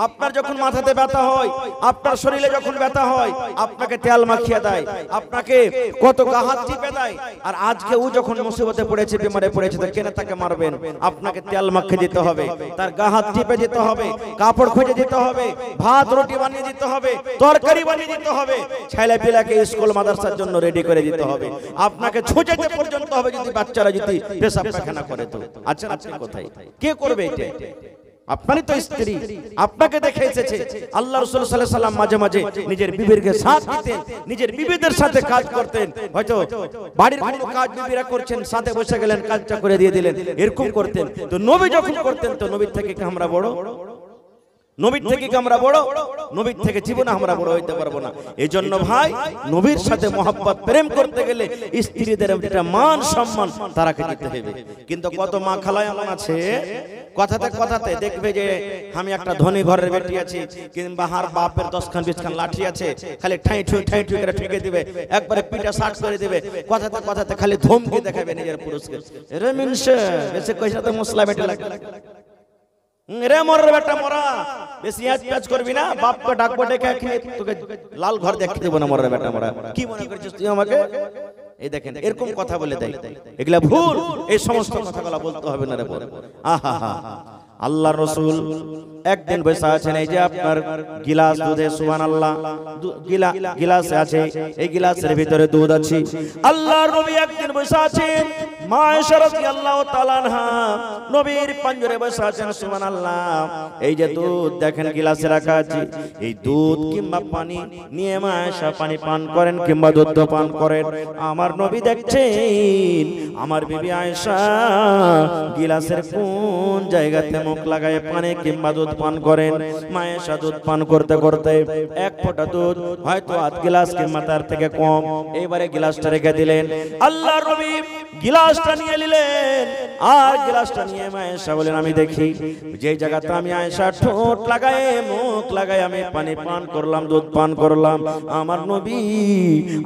আপনার যখন মাথাতে ব্যথা হয়, আপনার শরীরে যখন ব্যথা হয়, আপনাকে তেল মাখিয়ে দেয়, আপনাকে কত হাত টিপে দেয়। আর আজকে ও যখন মুসিবতে পড়েছে, বিমারে পড়েছে, তো কেন তাকে মারবেন? আপনাকে তেল মাখিয়ে দিতে হবে, তার হাত টিপে দিতে হবে, কাপড় খুঁজে দিতে হবে, ভাত রুটি বানিয়ে দিতে হবে, তরকারি বানিয়ে দিতে হবে, ছেলে পিলাকে স্কুল মাদ্রাসার জন্য রেডি করে দিতে হবে, আপনাকে ছুঁচেতে পর্যন্ত হবে যদি বাচ্চারা যদি পেশাব পায়খানা করে। তো আচ্ছা, আপনি কোথায়, কে করবে এটা? আপনারই তো স্ত্রী, আপনাকে দেখে এসেছে। আল্লাহ রাসূল সাল্লাল্লাহু আলাইহি সাল্লাম মাঝে মাঝে নিজের বিবিকে সাথ দিতেন, নিজের বিবিদের সাথে কাজ করতেন। হয়তো বাড়ির কোনো কাজ বিবিরা করছেন, সাথে বসে গেলেন, কাজটা করে দিয়ে দিলেন, এরকম করতেন। তো নবী যখন করতেন, তো নবীর থেকে কি আমরা বড়? নবীর থেকে কি আমরা বড়? নবীর থেকে জীবনে আমরা বড় হইতে পারবো না। এই জন্য ভাই, নবীর সাথে মহব্বত প্রেম করতে গেলে স্ত্রীদের একটা মান সম্মান তারাকে দিতে হবে। কিন্তু কত মা খালায় এমন আছে, কথাতে কথাতে দেখবে যে আমি একটা ধনী ঘরের বেটি আছি, কিংবা হার বাপের 10 খান 20 খান লাঠি আছে, খালি ঠাই ঠুই করে ঠেকে দিবে, একবারে পিটা শার্ট করে দিবে, কথাতে কথাতে খালি ধমকি দেখাবে নিজের পুরুষকে। রে মিনসে বেশি কইছা তো মশলা বেটে লাগে, রে মোর বেটা মোরা, বেশি আজ করবি না, বাপকে ডাকবো, ডেকে তোকে লাল ঘর দেখতে দেব না, মোর বেটা মোরা, কি মনে করছিস তুই আমাকে? এই দেখেন, এরকম কথা বলে দেয়, এগুলা ভুল। এই সমস্ত কথাগুলো বলতে হবে না রে। আহা, আল্লাহর রাসূল একদিন বসে আছেন, এই যে আপনার গিলাস দুধে, সুবহানাল্লাহ, গিলাস আছে, এই গিলাসের ভিতরে দুধ আছে। আল্লাহর নবী একদিন বসে আছেন, মা আয়েশা রাদিয়াল্লাহু তাআলা আনহা নবীর পাঞ্জরে বসে আছেন সুবহানাল্লাহ। এই যে দুধ দেখেন গিলাসে রাখা আছে, এই দুধ কিংবা পানি নিয়ে মা আয়েশা পানি পান করেন কিংবা দুধ পান করেন। আমার নবী দেখছেন আমার বিবি আয়েশা গিলাসের কোন জায়গাতে মুখ লাগায় পানি কিংবা দুধ পান করেন। মা আয়েশা দুধ পান করতে করতে এক ফোঁটা দুধ হয়তো আধ গিলাস কিংবা তার থেকে কম, এবারে গিলাসটা রেখে দিলেন। আল্লাহর নবী গিলাসটা নিয়ে নিলেন আর গিলাসটা নিয়ে মা আয়েশা বলেন আমি দেখি যে জায়গাতে আমি আয়েশা ঠোঁট লাগায় মুখ লাগায় আমি পানি পান করলাম দুধ পান করলাম, আমার নবী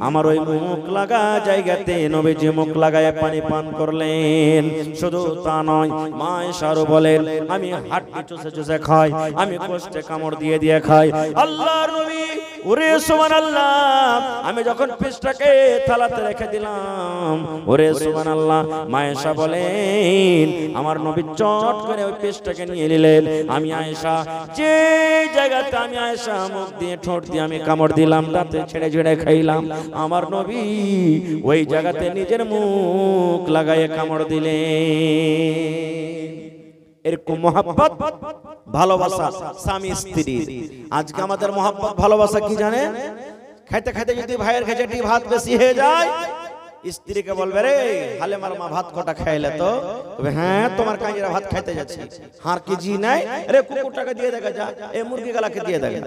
আমার ওই মুখ লাগা জায়গাতে নবীজি মুখ লাগায় পানি পান করলেন। শুধু তা নয়, মা আয়েশা আরো বলেন আমি হাড্ডি চুষে চুষে খাই, আমি কষ্টে কামড় দিয়ে দিয়ে খাই। আল্লাহর নবী ওরে সুবহানাল্লাহ, আমি যখন পিসটাকে থালাতে রেখে দিলাম, ওরে সুবহানাল্লাহ, মা আয়েশা বলেন আমার নবী চট করে ওই পিসটাকে নিয়ে নিলেন। আমি আয়েশা যে জায়গাতে আমি আয়েশা মুখ দিয়ে ঠোঁট দিয়ে আমি কামড় দিলাম তাতে ছেড়ে ছেড়ে খাইলাম, আমার নবী ওই জায়গাতে নিজের মুখ লাগায় কামড় দিলেন। এরকম মহব্বত ভালোবাসা স্বামী স্ত্রীর। আজকে আমাদের মহব্বত ভালোবাসা কি জানেন? খাইতে খাইতে যদি ভাইয়ের খেজেটি ভাত বেশি হয়ে যায়, স্ত্রীকে বলবে রে হালেমার মা ভাত কটা খাইলে তো, হ্যাঁ তোমার কাঞ্জিরা ভাত খাইতে যাচ্ছে, হার কেজি নাই রে কুকুরটাকে দিয়ে দেখা যা, এই মুরগি গালাকে দিয়ে দেখা।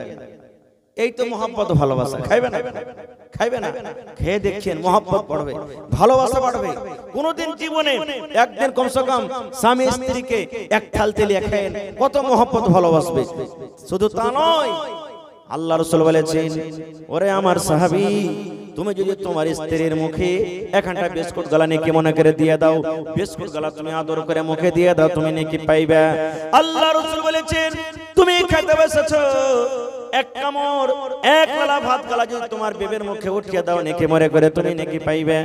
এই তো মহব্বত ভালোবাসা। খাইবে না? খাইবে না? খেয়ে দেখছেন মহব্বত বাড়বে, ভালোবাসা বাড়বে। কোনদিন জীবনে একদিন কমসে কম স্বামী স্ত্রীকে এক থাল তেলিয়ে খায়েন, কত মহব্বত ভালোবাসবে। শুধু তা নয়, আল্লাহ রাসূল বলেছেন ওরে আমার সাহাবী তুমি যদি তোমার স্ত্রীর মুখে এখানটা বিস্কুট গলা নেকি মনে করে দিয়ে দাও, বিস্কুট গলা তুমি আদর করে মুখে দিয়ে দাও, তুমি নেকি পাইবে। আল্লাহ রাসূল বলেছেন তুমি খেতে বসেছো, এক কামড় এক বেলা ভাত গলা যদি তোমার বিবির মুখে উঠিয়ে দাও নেকি মনে করে তুমি নেকি পাইবে।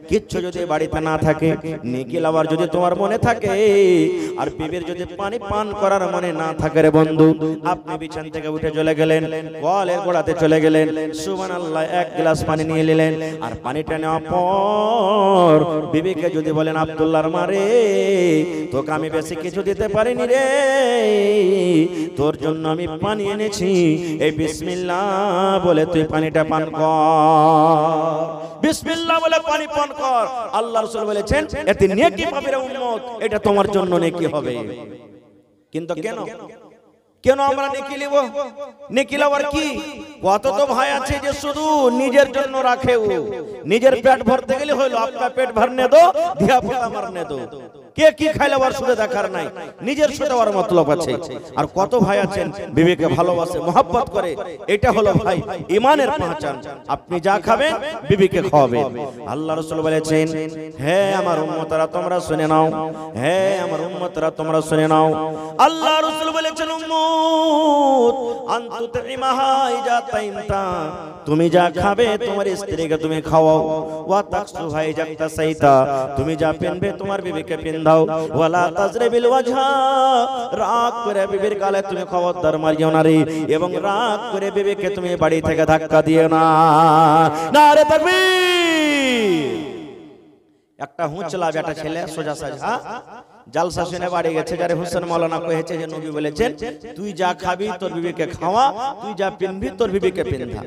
কিচ্ছু যদি বাড়িতে না থাকে, নেকি লাভার যদি তোমার মনে থাকে আর বিবির যদি পানি পান করার মনে না থাকে রে বন্ধু, আপনি বিছান থেকে উঠে চলে গেলেন, কলের গোড়াতে চলে গেলেন, সুবহানাল্লাহ এক গ্লাস পানি নিয়ে নিলেন, আর পানিটা নেওয়ার পর বিবিকে যদি বলেন আব্দুল্লাহর মারে তোকে আমি বেশি কিছু দিতে পারিনি রে, তোর জন্য আমি পানি এনেছি, এই বিসমিল্লাহ বলে তুই পানিটা পান কর, বিসমিল্লাহ বলে পানি পান কর। আল্লাহ রাসূল বলেছেন এতে নেকি পাবে রে উম্মত, এটা তোমার জন্য নেকি হবে। কিন্তু কেন কেন আমরা নেকি নিব? নেকি লওয়ার কি? কত তো ভাই আছে যে শুধু নিজের জন্য রাখে, নিজের পেট ভরতে গেলে হলো আপনার পেট ভরনে দো ধিয়া পুতা মারনে দো, কে কি খাইলে আর শুধু দেখার নাই, নিজের সাথে আর মতলব আছে। আর কত ভাই আছেন বিবিকে ভালোবাসে মহব্বত করে, এটা হলো ভাই ঈমানের পহচান। আপনি যা খাবেন বিবিকে খাওয়াবেন। আল্লাহ রাসূল বলেছেন হে আমার উম্মতরা তোমরা শুনে নাও, হে আমার উম্মতরা তোমরা শুনে নাও, আল্লাহ রাসূল বলেছেন উম্মত আনতু তাইমাহা ইজা তাইমতা, তুমি যা খাবে তোমার স্ত্রীকে তুমি খাওয়াও, ওয়া তাকসুহা ইজা তাসাইতা, তুমি যা পেনবে তোমার বিবিকে দাও, ওয়ালা তাজরিবিল ওয়াজহা, রাগ করে বিবির গালে তুমি খবরদার মারিও না রে, এবং রাগ করে বিবিকে তুমি বাড়ি থেকে ধাক্কা দিও না। নারে তাকবীর। একটা হুঁচলা বেটা ছেলে সোজা সাজা জালসা শুনে বাড়ি গেছে, যারে হোসেন মাওলানা কহেছে যে নবী বলেছেন তুই যা খাবি তোর বিবিকে খাওয়া, তুই যা পিনবি তোর বিবিকে পিনধা।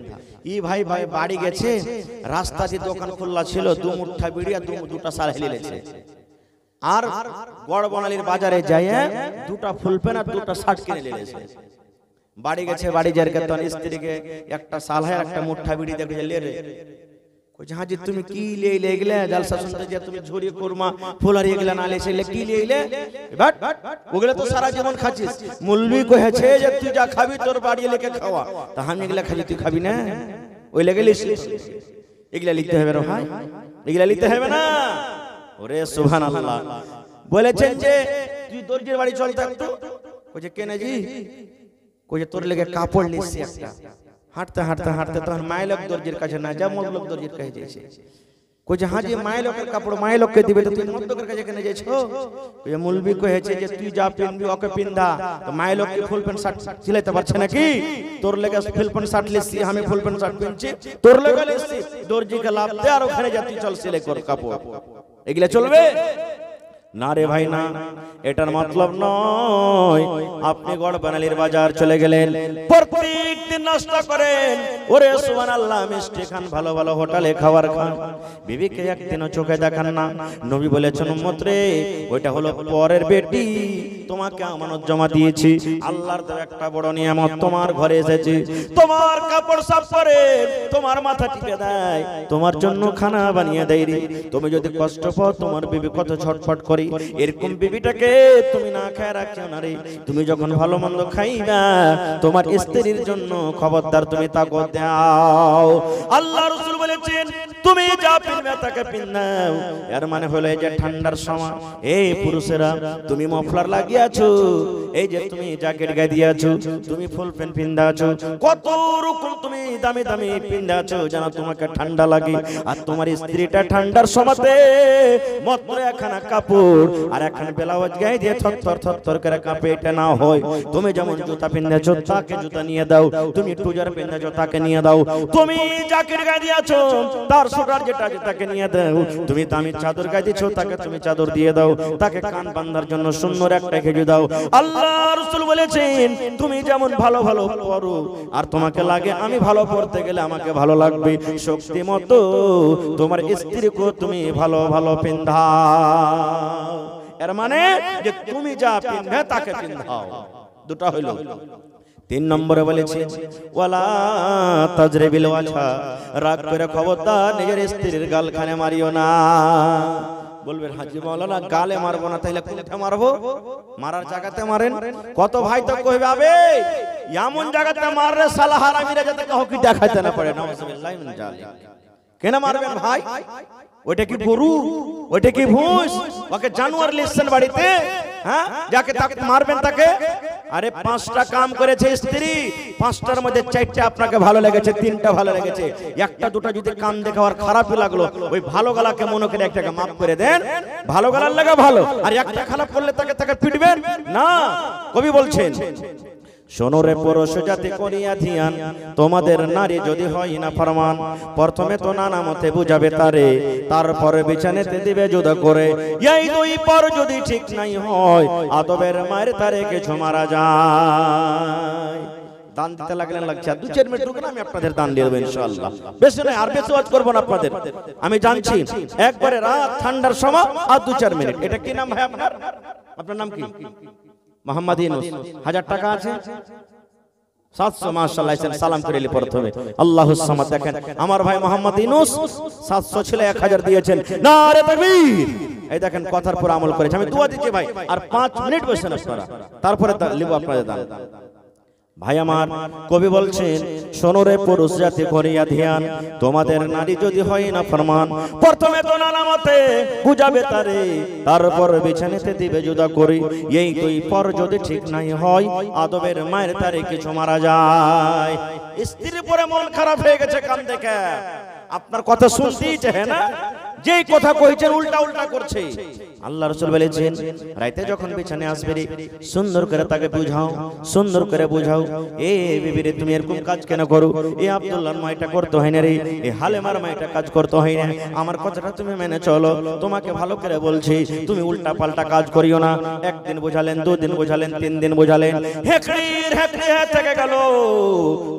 ই ভাই ভাই বাড়ি গেছে, রাস্তা দিয়ে দোকান খোলা ছিল, দু মুঠা বিড়ি আর দুটা সাল হেলিলেছে, আর গড় বনালির বাজারে যাইয়া দুটা ফুলপেন আর দুটা শার্ট কিনে নিয়েছে। বাড়ি গেছে, বাড়ি যার তখন স্ত্রীকে একটা সালহায় একটা মুঠা বিড়ি দেখে লে রে কইছে হাজি তুমি কি লে গেলে জালসা শুনতে যে তুমি ঝুরি কুরমা ফুলারি এগুলা না লেছে কি লে বাট ওগুলা তো সারা জীবন খাচ্ছিস, মুলবি কহেছে যে তুই যা খাবি তোর বাড়ি লেকে খাওয়া, তা আমি এগুলা খাবি তুই খাবি না, ওই লেগে লিখিস, এগুলা লিখতে হবে রে ভাই, এগুলা লিখতে হবে না। ওরে সুবহানাল্লাহ। বলেছেন যে তুই দর্জির বাড়ি চল তো একটু, কইছে কেন জি, কইছে তোর লেগে কাপড় নিছি একটা, হাঁটতে হাঁটতে হাঁটতে তখন মাইলক দর্জির কাছে না যা মোলক দর্জির কাছে যাইছে, কই যে হাজি মায়ের লোকের কাপড় মায়ের লোককে দিবে, তো তুই মদ্যকের কাছে কেন যাইছো? কই যে মুলবি কইছে যে তুই যা পিনবি ওকে পিন্দা, তো মায়ের লোককে ফুল প্যান্ট শার্ট সিলাইতে পারছে নাকি? তোর লেগে ফুল প্যান্ট শার্ট লিসি, আমি ফুল প্যান্ট শার্ট পিনছি, তোর লেগে লিসি, দর্জিকে লাভ দে আর ওখানে যা তুই চল সিলাই কর কাপড়। এগুলা চলবে না রে ভাই না। এটার মতলব নয় আপনি গড় বানালির বাজার চলে গেলেন, প্রত্যেক দিন নাস্তা করেন, ওরে সুবহানাল্লাহ, মিষ্টি খান, ভালো ভালো হোটেলে খাবার খান, বিবিকে একদিনও চোখে দেখান না। নবী বলেছেন উম্মত রে, ওইটা হলো পরের বেটি, তোমাকে আমানত জমা দিয়েছি, আল্লাহর দেওয়া একটা বড় নিয়ামত, তোমার ঘরে এসেছি, তোমার কাপড় সাফ করে, তোমার মাথা টিপে দেয়, তোমার জন্য খানা বানিয়ে দেয় রে। তুমি যদি কষ্ট পাও, তোমার বিবি কত ছটফট করে, এরকম বিবিটাকে তুমি না খায় রাখিও না রে। তুমি যখন ভালো মন্দ খাইবা, তোমার স্ত্রীর জন্য খবরদার তুমি তাকত দাও। আল্লাহ রাসূল বলেছেন তুমি যা পিনবে তাকে পিনাও। এর মানে হলো এই যে ঠান্ডার সময়, এই পুরুষেরা তুমি মফলার লাগিয়েছো, এই যে তুমি জ্যাকেট গায়ে দিয়েছো, তুমি ফুল প্যান্ট পিন্দাছো, কত রকম তুমি দামি দামি পিন্দাছো যেন তোমাকে ঠান্ডা লাগে। আর তোমার স্ত্রীটা ঠান্ডার সময়তে মাত্র একখানা কাপড় আর একখানা ব্লাউজ গায়ে দিয়ে থরথর থরথর করে কাঁপে, এটা না হয়। তুমি যেমন জুতা পিন্দাছো তাকে জুতা নিয়ে দাও, তুমি টুজার পিন্দাছো তাকে নিয়ে দাও, তুমি জ্যাকেট গায়ে দিয়েছো তার সোটার যেটা আছে তাকে নিয়ে দাও, তুমি দামি চাদর গায়ে দিয়েছো তাকে তুমি চাদর দিয়ে দাও, তাকে কান বাঁধার জন্য সুন্দর একটা খেজুর দাও। আল্লাহ রাসূল বলেছেন তুমি যেমন ভালো ভালো পরো, আর তোমাকে লাগে আমি ভালো পড়তে গেলে আমাকে ভালো লাগবে, শক্তি মতো তোমার স্ত্রীকে তুমি ভালো ভালো পিন্ধাও। এর মানে যে তুমি যা পিনবে তাকে পিন্ধাও। দুটো হইল। 3 নম্বরে বলেছি ওয়ালা তাজরিবিল ওয়াজহা, রাগ করে খবরদার নিজের স্ত্রীর গালখানে মারিও না। বলবেন হাজী মাওলানা গালে মারবো না, তাইলে কোথায় মারবো? মারার জায়গাতে মারেন। কত ভাই তো কইবে আবে এমন জায়গাতে মাররে সালা হারামিরা যাতে কাউকে দেখাইতে না পারে। নাউজুবিল্লাহ মিন জালিক। কেন মারবেন ভাই? ওইটা কি গরু? ওইটা কি ভুঁস? ওকে জানোয়ার লিখছেন বাড়িতে? হ্যাঁ, যাকে তাকে মারবেন তাকে? আরে 5টা কাম করেছে স্ত্রী, 5টার মধ্যে 4টা আপনাকে ভালো লেগেছে, 3টা ভালো লেগেছে, একটা দুটো যদি কান দেখে আর খারাপই লাগলো, ওই ভালো গলাকে মনে করে একটাকে মাফ করে দেন, ভালো গলার লাগা ভালো, আর একটা খারাপ করলে তাকে তাকে পিটবেন না। কবি বলছেন শোনো রে পুরুষ জাতি করিয়া ধ্যান, তোমাদের নারী যদি হয় না ফরমান, প্রথমে তো নানা মতে বুঝাবে তারে, তারপরে বিছানেতে দিবে জুদা করে, এই দুই পর যদি ঠিক নাই হয়, আদবের মায়ের তারে কিছু মারা যায়। দান দিতে লাগলেন লাগছে 2-4 মিনিট রুকুন, আমি আপনাদের দান দিয়ে দেব ইনশাআল্লাহ। বেশি নয়, আর বেশি ওয়াজ করব না আপনাদের, আমি জানছি একবারে রাত ঠান্ডার সময় আর 2-4 মিনিট। এটা কি নাম ভাই আপনার? আপনার নাম কি? মোহাম্মদ ইউনুস। 1000 টাকা আছে 700 মাশাআল্লাহ। সালাম করে এলি প্রথমে আল্লাহুস সামাদ। দেখেন আমার ভাই মোহাম্মদ ইউনুস 700 ছিল 1000 দিয়েছেন, নারে তাকবীর। এই দেখেন কথার পর আমল করেছে। আমি দোয়া দিচ্ছি ভাই, আর 5 মিনিট বসেন আপনারা, তারপরে লিব আপনাদের দান। ভাই আমার কবি বলছেন শোনো রে পুরুষ জাতি করিয়া ধ্যান, তোমাদের নারী যদি হয় না ফরমান, প্রথমে তো নানা মতে বুঝাবে তারে, তারপর বিছানেতে দিবে জুদা করি, এই দুই পর যদি ঠিক নাই হয়, আদবের মায়ের তারে কিছু মারা যায়। স্ত্রীর পরে মন খারাপ হয়ে গেছে কান দেখে, আপনার কথা শুনতেই চায় না, যেই কথা কইছেন উল্টা উল্টা করছে। আল্লাহ রাসূল বলেছেন রাতে যখন বিছানায় আসবে রে, সুন্দর করে তাকে বুঝাও, সুন্দর করে বুঝাও, এ বিবি রে তুমি এরকম কাজ কেন করো? এ আব্দুল্লাহর মা এটা করতে হয় না রে, এ হালেমার মা এটা কাজ করতে হয় না, আমার কথাটা তুমি মেনে চলো, তোমাকে ভালো করে বলছি, তুমি উল্টা পাল্টা কাজ করিও না। একদিন বুঝালেন, 2 দিন বুঝালেন, 3 দিন বুঝালেন, হেকড়ির হেকড়ি হয়ে থেকে গেল,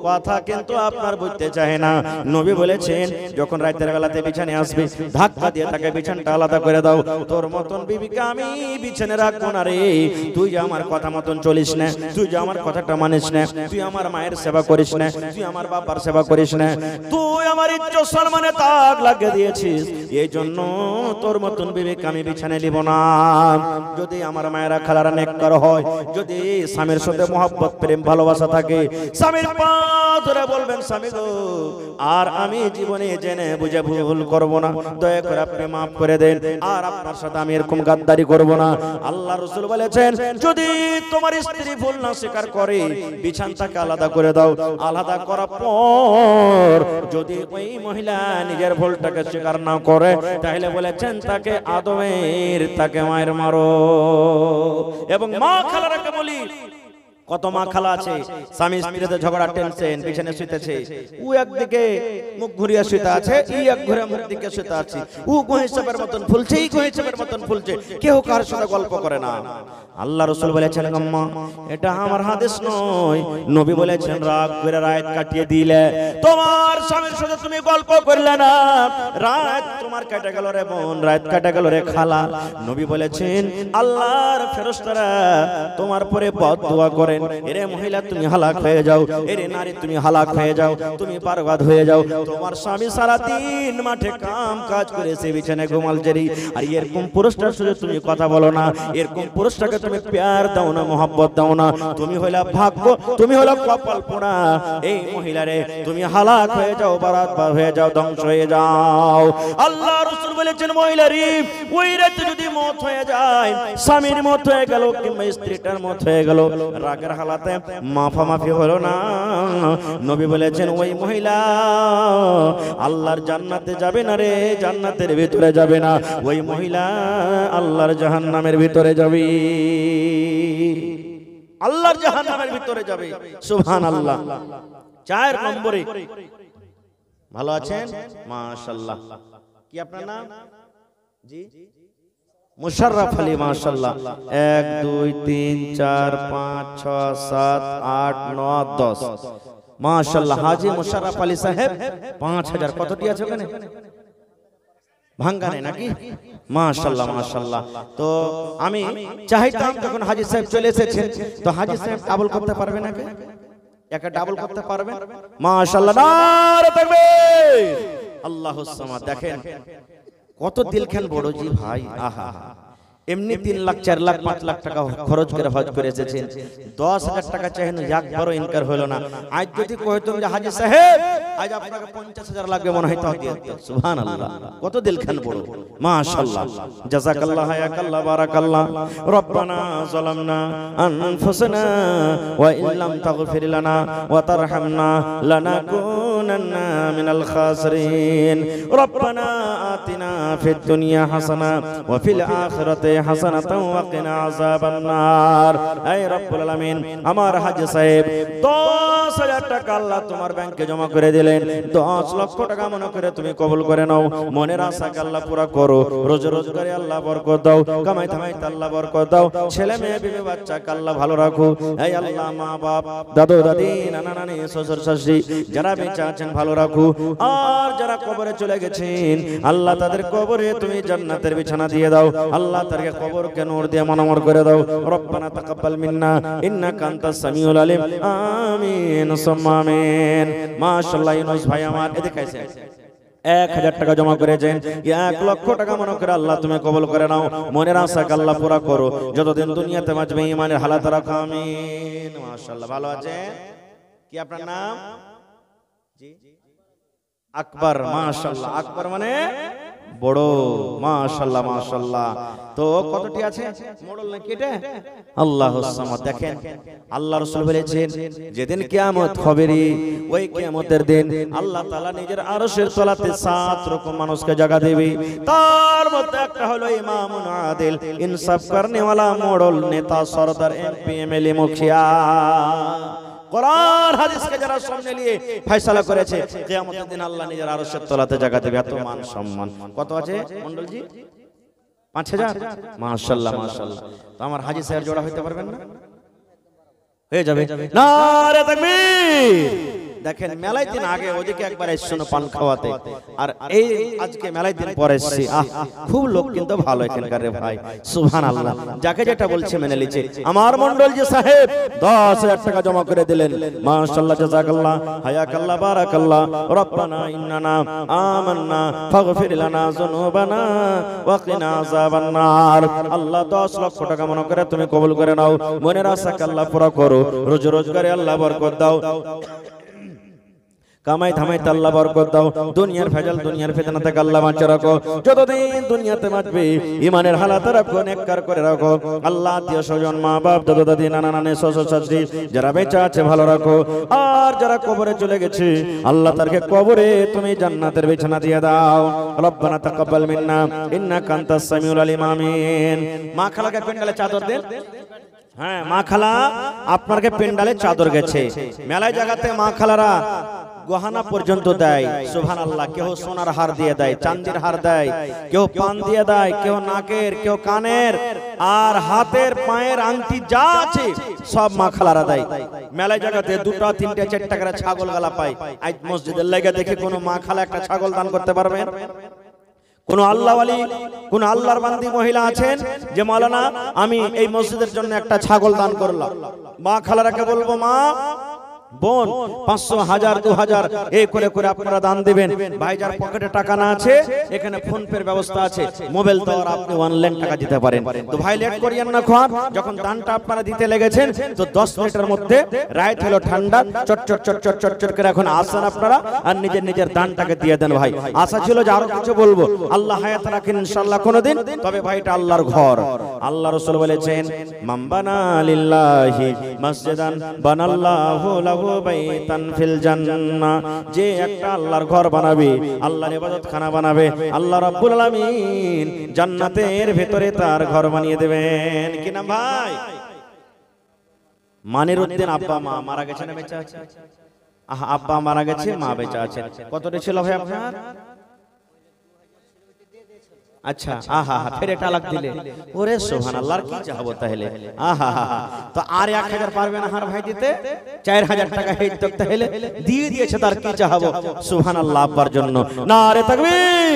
কথা কিন্তু আপনার বুঝতে চায় না। নবী বলেছেন যখন রাতের বেলাতে বিছানায় আসবে, ধাক্কা দিয়ে তাকে বিছানাটা আলাদা করে দাও। তোর মতন বিবিকে আমি বিছানে রাখবো না রে, তুই যে আমার কথা মতন চলিস না, তুই যে আমার কথাটা মানিস না, তুই আমার মায়ের সেবা করিস না, তুই আমার বাবার সেবা করিস না, তুই আমার ইজ্জত সম্মানে তাক লাগিয়ে দিয়েছিস, এই জন্য তোর মতন বিবিকে আমি বিছানে নিব না। যদি আমার মায়েরা খালারা নেককার হয়, যদি স্বামীর সাথে মহব্বত প্রেম ভালোবাসা থাকে, স্বামীর পা ধরে বলবেন স্বামী গো আর আমি জীবনে জেনে বুঝে ভুল করব না, দয়া করে আপনি মাফ করে দেন, আর আপনার সাথে আমি এরকম গাদ্দারি করব না। আল্লাহ রাসূল বলেছেন যদি তোমার স্ত্রী ভুল না স্বীকার করে, বিছানাটাকে আলাদা করে দাও, আলাদা করার পর যদি ওই মহিলা নিজের ভুলটাকে স্বীকার না করে তাহলে বলেছেন তাকে আদমের তাকে মায়ের মারো। এবং মা খালারাকে বলি, কত মা খালা আছে স্বামী স্ত্রীতে ঝগড়া, টেনশন, বিছানে শুইতেছে, ও একদিকে মুখ ঘুরিয়ে শুইতে আছে, ই এক ঘুরে মুখ দিকে শুইতে আছে, ও গোহিসাবের মতন ফুলছে, ই গোহিসাবের মতন ফুলছে, কেউ কার সাথে গল্প করে না। আল্লাহ রাসূল বলেছেন আম্মা এটা আমার হাদিস নয়, নবী বলেছেন রাগ করে রাত কাটিয়ে দিলে, তোমার স্বামীর সাথে তুমি গল্প করলে না, রাত তোমার কেটে গেল রে বোন, রাত কেটে গেল রে খালা। নবী বলেছেন আল্লাহর ফেরেশতারা তোমার পরে বদদুয়া করেন, এরে মহিলা তুমি হালাক হয়ে যাও, এরে নারী তুমি হালাক হয়ে যাও, তুমি বরবাদ হয়ে যাও। তোমার স্বামী সারা দিন মাঠে কাম কাজ করেছে, বিছানায় ঘুমাল জেরি, আর এরকম পুরুষটার সাথে তুমি কথা বলো না, এরকম পুরুষটাকে তুমি প্যার দাও না, মোহাব্বত দাও না, তুমি হইলা ভাগ্য, তুমি হইলা কপাল পোড়া। এই মহিলারে তুমি হালাক হয়ে যাও, বরবাদ হয়ে যাও, ধ্বংস হয়ে যাও। আল্লাহ রাসূল বলেছেন মহিলারি ওই রাতে যদি মত হয়ে যায়, স্বামীর মত হয়ে গেল কিংবা স্ত্রীটার মত হয়ে গেল, রাগের হালাতে মাফামাফি হলো না, নবী বলেছেন ওই মহিলা আল্লাহর জান্নাতে যাবে না রে, জান্নাতের ভিতরে যাবে না, ওই মহিলা আল্লাহর জাহান্নামের ভিতরে যাবে, আল্লাহর জাহান্নামের ভিতরে যাবে। সুবহানাল্লাহ। 4 নম্বরে, ভালো আছেন মাশাআল্লাহ, কি আপনার নাম? জি মুশাররফ আলী, মাশাআল্লাহ। 1 2 3 4 5 6 7 8 9 10 মাশাআল্লাহ। হাজী মুশাররফ আলী সাহেব 5000। কতটি আছে ওখানে? ভাঙ্গানে নাকি? মাশাআল্লাহ মাশাআল্লাহ। তো আমি চাইতাম যখন হাজী সাহেব চলে এসেছেন, তো হাজী সাহেব ডাবল করতে পারবেন নাকি? একা ডাবল করতে পারবেন? মাশাআল্লাহ, নারে তাকবীর, আল্লাহুস সামাদ। দেখেন কত দিলখান বড় জি ভাই, আহা, এমনি 3 লাখ 4 লাখ 5 লাখ টাকা খরচ করে হজ করে এসেছেন, 10,000 টাকা চাইছেন, একবারও ইনকার হলো না। আজ যদি কইতাম যে হাজী সাহেব আজ আপনাকে 50,000 লাগবে, মনে হয় তাও দিয়ে দিত। সুবহানাল্লাহ, কত দিলখান বড়, মাশাআল্লাহ। জাযাকাল্লাহ, হায়াকাল্লাহ, বারাকাল্লাহ। রব্বানা যালামনা আনফুসানা ওয়া ইল্লাম তাগফির লানা ওয়া তারহামনা লানাকুনান্না মিনাল খাসিরিন। রব্বানা আতিনা ফিদ দুনিয়া হাসানা ওয়া ফিল আখিরাতি হাসানাতাও ওয়া কিনা আযাবান নার। হে রব্বুল আলামিন, আমার হাজী সাহেব 10,000 টাকা আল্লাহ তোমার ব্যাংকে জমা করে দিলেন, 10 লক্ষ টাকা মনে করে তুমি কবুল করে নাও, মনের আশাকে আল্লাহ পুরা করো, রোজে রোজগারে আল্লাহ বরকত দাও, কামাই ধামাইতে আল্লাহ বরকত দাও, ছেলে মেয়ে বিবি বাচ্চাকে আল্লাহ ভালো রাখো। হে আল্লাহ, মা বাপ, দাদু দাদি, নানা নানি, শ্বশুর শাশুড়ি যারা বেঁচে আছেন ভালো রাখো, আর যারা কবরে চলে গেছেন আল্লাহ তাদের কবরে তুমি জান্নাতের বিছানা দিয়ে দাও, আল্লাহ তাদেরকে কবরকে নূর দিয়ে মানমর করে দাও। রব্বানা তাকাব্বাল মিন্না ইন্নাকা আনতাস সামিউল আলিম। আমিন সুম্মা আমিন। মাশাআল্লাহ। ইউনুস ভাই আমার এদিকে আছেন, 1000 টাকা জমা করেছেন, 1 লক্ষ টাকা মনে করে আল্লাহ তুমি কবুল করে নাও, মনের আশাকে আল্লাহ পুরা করো, যতদিন দুনিয়াতে বাঁচবে ঈমানের হালাত রাখো। আমিন। মাশাআল্লাহ। ভালো আছেন? কি আপনার নাম? জি আকবর। মাশাআল্লাহ। আকবর মানে বড়, মাশাআল্লাহ মাশাআল্লাহ। তো কতটি আছে? মোড়ল নাকি এটা? আল্লাহুস সামাদ। দেখেন আল্লাহ রাসূল বলেছেন যেদিন কিয়ামত হবে, ওই কিয়ামতের দিন আল্লাহ তাআলা নিজের আরশের তলাতে 7 রকম মানুষকে জায়গা দেবে, তার মধ্যে একটা হলো ইমামুন আদিল, ইনসাফ করনে ওয়ালা মোড়ল নেতা, সরদার, এমপি, এমএলএ, মুখিয়া। কোরআন হাদিসকে যারা সামনে নিয়ে ফয়সালা করেছে, কিয়ামতের দিন আল্লাহ নিজের আরশের তলাতে জায়গা দেবে। এত মান সম্মান। কত আছে মণ্ডলজি? 5000। মাশাআল্লাহ মাশাআল্লাহ। তো আমার হাজী সাহেব জোড়া হইতে পারবেন না? হয়ে যাবে। নারে তাকবীর। দেখেন মেলায় দিন আগে ওদিকে একবার এসেছিল পান খাওয়াতে, আর এই আজকে মেলায় দিন পরে এসেছি। খুব লোক কিন্তু ভালো এখানকার রে ভাই, সুবহানাল্লাহ। যাকে যেটা বলছে মেনে লিছে। আমার মণ্ডলজি সাহেব 10,000 টাকা জমা করে দিলেন, মাশাআল্লাহ, জাযাকাল্লাহ, হায়াকাল্লাহ, বারাকাল্লাহ। রব্বানা ইন্নানা আমান্না ফাগফির লানা যুনুবানা ওয়া কিনা আযাবান নার। আল্লাহ 10 লক্ষ টাকা মনে করে তুমি কবুল করে নাও, মনের আশাকে আল্লাহ পুরা করো, রোজ রোজগারে আল্লাহ বরকত দাও, কামাই ধামাইতে আল্লাহ বরকত দাও, দুনিয়ার ভেজাল দুনিয়ার ফিতনা থেকে আল্লাহ বাঁচিয়ে রাখো, যতদিন দুনিয়াতে বাঁচবে ইমানের হালাতে রাখো, নেককার করে রাখো। আল্লাহ আত্মীয় স্বজন, মা বাপ, দাদা দাদি, নানা নানি, শ্বশুর শাশুড়ি যারা বেঁচে আছে ভালো রাখো, আর যারা কবরে চলে গেছে আল্লাহ তাদেরকে কবরে তুমি জান্নাতের বিছানা দিয়ে দাও। রব্বানা তাকাব্বাল মিন্না ইন্নাকা আনতাস সামিউল আলিম। আমিন। মা খালাকে পেন্ডালে চাদর দেন। হ্যাঁ, মা খালা আপনাকে পেন্ডালে চাদর গেছে। মেলায় জায়গাতে মা খালারা গহনা পর্যন্ত দেয়, সুবহানাল্লাহ। কেউ সোনার হার দিয়ে দেয়, চাঁদির হার দেয়, কেউ পান দিয়ে দেয়, কেউ নাকের, কেউ কানের, আর হাতের পায়ের আংটি যা আছে সব মা খালারা দেয়। মেলায় জায়গাতে 2টা 3টা 4টা করে ছাগল গালা পায়। আজ মসজিদের লাগা দেখে কোন মা খালা একটা ছাগল দান করতে পারবেন? কোন আল্লাহ ওয়ালি, কোন আল্লাহর বান্দি মহিলা আছেন যে মাওলানা আমি এই মসজিদের জন্য একটা ছাগল দান করলাম? মা খালারাকে বলবো, মা বোন 500, 1000, 2000 এই করে করে আপনারা দান দিবেন। ভাইজার পকেটে টাকা না আছে, এখানে ফোন পের ব্যবস্থা আছে, মোবাইল তো আর আপনি অনলাইন টাকা দিতে পারেন। তো ভাই লেট করিয়েন না, খান যখন দানটা আপনারা দিতে লেগেছেন তো 10 মিনিটের মধ্যে রাইট হলো ঠান্ডা, চট চট চট চট চট চট করে এখন আসেন আপনারা আর নিজের নিজের দানটাকে দিয়ে দেন। ভাই আশা ছিল যে আরো কিছু বলবো, আল্লাহ হায়াত রাখেন ইনশাআল্লাহ কোনদিন, তবে ভাই এটা আল্লাহর ঘর। আল্লাহ রাসূল বলেছেন, মান বানা লিল্লাহি মসজিদান বানাল্লাহু বাইতান ফিল জান্নাহ, যে একটা আল্লাহর ঘর বানাবে, আল্লাহর ইবাদতখানা বানাবে, আল্লাহ রাব্বুল আলামিন জান্নাতের ভিতরে তার ঘর বানিয়ে দেবেন। কি নাম ভাই? মানির উদ্দিন। আব্বা মা মারা গেছে না বেঁচে আছে? আব্বা মারা গেছে, মা বেঁচে আছে। কতটি ছিল ভাই আপনার? আচ্ছা, আহা ফের তালাক দিলে, ওরে সুবহানাল্লাহ, আর কি চাহবো তাহলে? আহা তো আর 1000 পারবে না হার ভাই দিতে? 4000 টাকা হেড তক তাহলে দিয়ে দিয়েছে, তার কি চাহবো? সুবহানাল্লাহ। আব্বার জন্য নারে তাকবীর।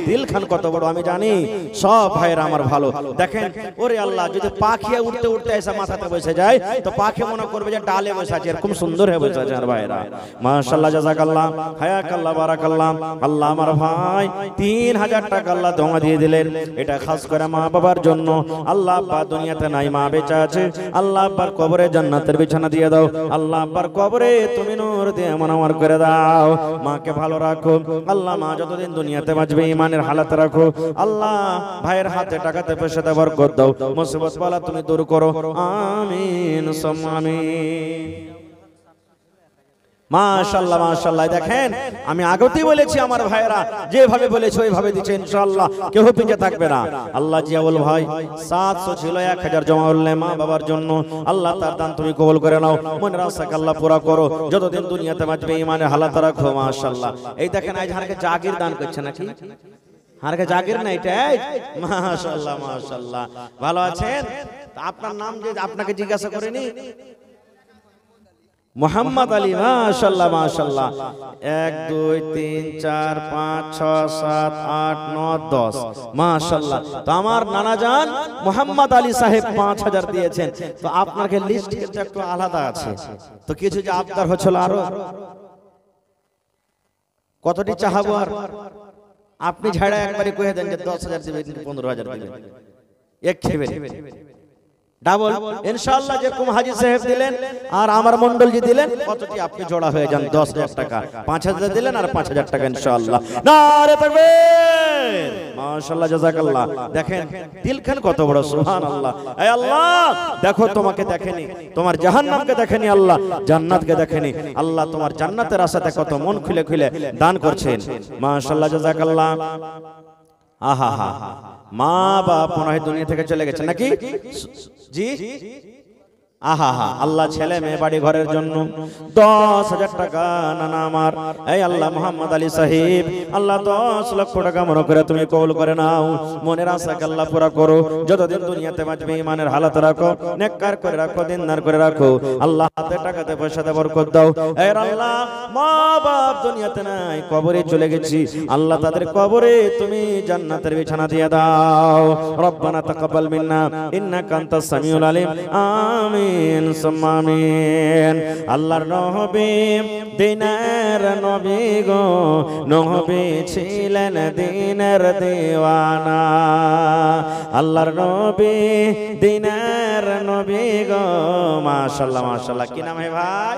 দিল খান কত বড় আমি জানি, সব ভাইরা আমার ভালো। দেখেন ওরে আল্লাহ, যদি পাখিয়া উঠতে উঠতে এসে মাথাতে বসে যায় তো পাখি মনে করবে যে ডালে বসে আছে, এরকম সুন্দর হয়ে বসে আছে। আর ভাইরা মাশাআল্লাহ, জাযাকাল্লাহ, হায়াকাল্লাহ, বারাকাল্লাহ। আল্লাহ আমার ভাই 3000 টাকা আল্লাহ দোয়া দিয়ে দিলেন, এটা খাস করে মা বাবার জন্য। আল্লাহ আব্বা দুনিয়াতে নাই, মা বেঁচে আছে, আল্লাহ আব্বার কবরে জান্নাতের বিছানা দিয়ে দাও। আল্লাহ আব্বার কবরে তুমি নূর দিয়ে মুনাওয়ার করে দাও। মাকে ভালো রাখো আল্লাহ, মা যতদিন দুনিয়াতে বাঁচবে ইমানের হালাতে রাখো। আল্লাহ ভাইয়ের হাতে টাকাতে পয়সাতে বরকত দাও, মুসিবত বালা তুমি দূর করো। আমিন সুম্মা আমিন। মাশাআল্লাহ মাশাআল্লাহ। দেখেন আমি আগতেই বলেছি আমার ভাইরা যেভাবে বলেছে ওইভাবে দিচ্ছে ইনশাআল্লাহ, কেউ পিছে থাকবে না। আল্লাহ জিয়াউল ভাই 700 ছিল, 1000 জমা হলে মা বাবার জন্য। আল্লাহ তার দান তুমি কবুল করে নাও, মনের আশাকে আল্লাহ পুরা করো, যতদিন দুনিয়াতে বাঁচবে ইমানের হালাত রাখো। মাশাআল্লাহ। এই দেখেন আজ হারকে জাগির দান করছে নাকি? হারকে জাগির না এটা? মাশাআল্লাহ মাশাআল্লাহ। ভালো আছেন? আপনার নাম যে আপনাকে জিজ্ঞাসা করেনি? মোহাম্মদ আলী। মাশাআল্লাহ মাশাআল্লাহ। 1 2 3 4 5 6 7 8 9 10 মাশাআল্লাহ। তো আমার নানা জান মোহাম্মদ আলী সাহেব 5000 দিয়েছেন। তো আপনাকে লিস্ট কিন্তু একটু আলাদা আছে, তো কিছু যে আবদার হচ্ছিল আরো কতটি চাহাবো, আর আপনি ঝাড়া একবারে কয়ে দেন যে 10000 দিবেন, 15000 দিবেন, এক খেবেন ডাবল ইনশাআল্লাহ। যেরকম হাজী সাহেব দিলেন আর আমার মন্ডলজি দিলেন, কতটি আপনি জোড়া হয়ে যান 10000 টাকা। 5000 দিলেন আর 5000 টাকা ইনশাআল্লাহ। নারে তাকবীর। মাশাআল্লাহ জাযাকাল্লাহ। দেখেন দিলখান কত বড়, সুবহানাল্লাহ। হে আল্লাহ দেখো তোমাকে দেখেনি, তোমার জাহান্নামকে দেখেনি, আল্লাহ জান্নাতকে দেখেনি। আল্লাহ তোমার জান্নাতের আশাতে কত মন খুলে খুলে দান করছেন। মাশাআল্লাহ জাযাকাল্লাহ। আহা হা। মা বাপ মনে হয় দুনিয়া থেকে চলে গেছে নাকি? জি আহা হা। আল্লাহ ছেলে মেয়ে বাড়ি ঘরের জন্য 10000 টাকা নানা আমার। এই আল্লাহ মোহাম্মদ আলী সাহেব আল্লাহ 10 লক্ষ টাকা মনে করে তুমি কবুল করে নাও, মনের আশাকে আল্লাহ পুরা করো, যতদিন দুনিয়াতে বাঁচবে ইমানের হালাত রাখো, নেককার করে রাখো, দিনদার করে রাখো। আল্লাহ হাতে টাকাতে পয়সাতে বরকত দাও। এই আল্লাহ মা বাপ দুনিয়াতে নাই, কবরে চলে গেছি, আল্লাহ তাদের কবরে তুমি জান্নাতের বিছানা দিয়ে দাও। রব্বানা তাকাব্বাল মিন্না ইন্নাকা আনতাস সামিউল আলিম। আমিন সুম্মা আমিন। আল্লাহর নবী দিনের নবী গো, নবী ছিলেন দিনের দিওয়ানা। আল্লাহর নবী দিনের নবী গো। মাশাআল্লাহ মাশাআল্লাহ। কি নাম হে ভাই?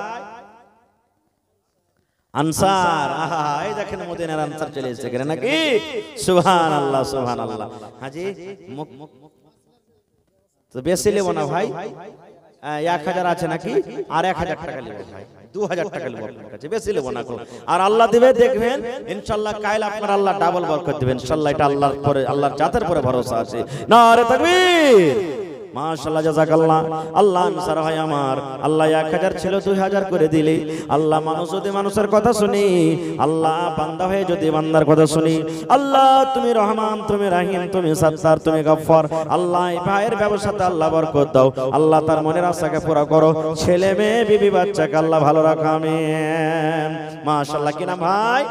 আনসার। আহা, এই দেখেন মদিনার আনসার চলে এসেছে কেন নাকি? সুবহানাল্লাহ সুবহানাল্লাহ। হাজি তো বেশি নেব না ভাই, 1000 আছে নাকি? আর 1000 টাকা নেব ভাই, 2000 টাকা নেব আপনার কাছে, বেশি নেব না। আর আল্লাহ দিবে দেখবেন ইনশাআল্লাহ, কাল আপনার আল্লাহ ডাবল বরকত দিবেন ইনশাআল্লাহ। এটা আল্লাহর পরে, আল্লাহর জাতের পরে ভরসা আছে। নারে তাকবীর, মাশাআল্লাহ, জাযাকাল্লাহ। আল্লাহ আনসার ভাই আমার, আল্লাহ 1000 ছিল 2000 করে দিলে। আল্লাহ মানুষ যদি মানুষের কথা শুনি, আল্লাহ বান্দা হয়ে যদি বান্দার কথা শুনি, আল্লাহ তুমি রহমান, তুমি রহিম, তুমি সত্তার, তুমি গফফার। আল্লাহ এই ভাইয়ের ব্যবসাতে আল্লাহ বরকত দাও। আল্লাহ তার মনের আশাকে পুরো করো। ছেলে মেয়ে বিবি বাচ্চাকে আল্লাহ ভালো রাখো, আমিন। মাশাআল্লাহ। কি নাম ভাই?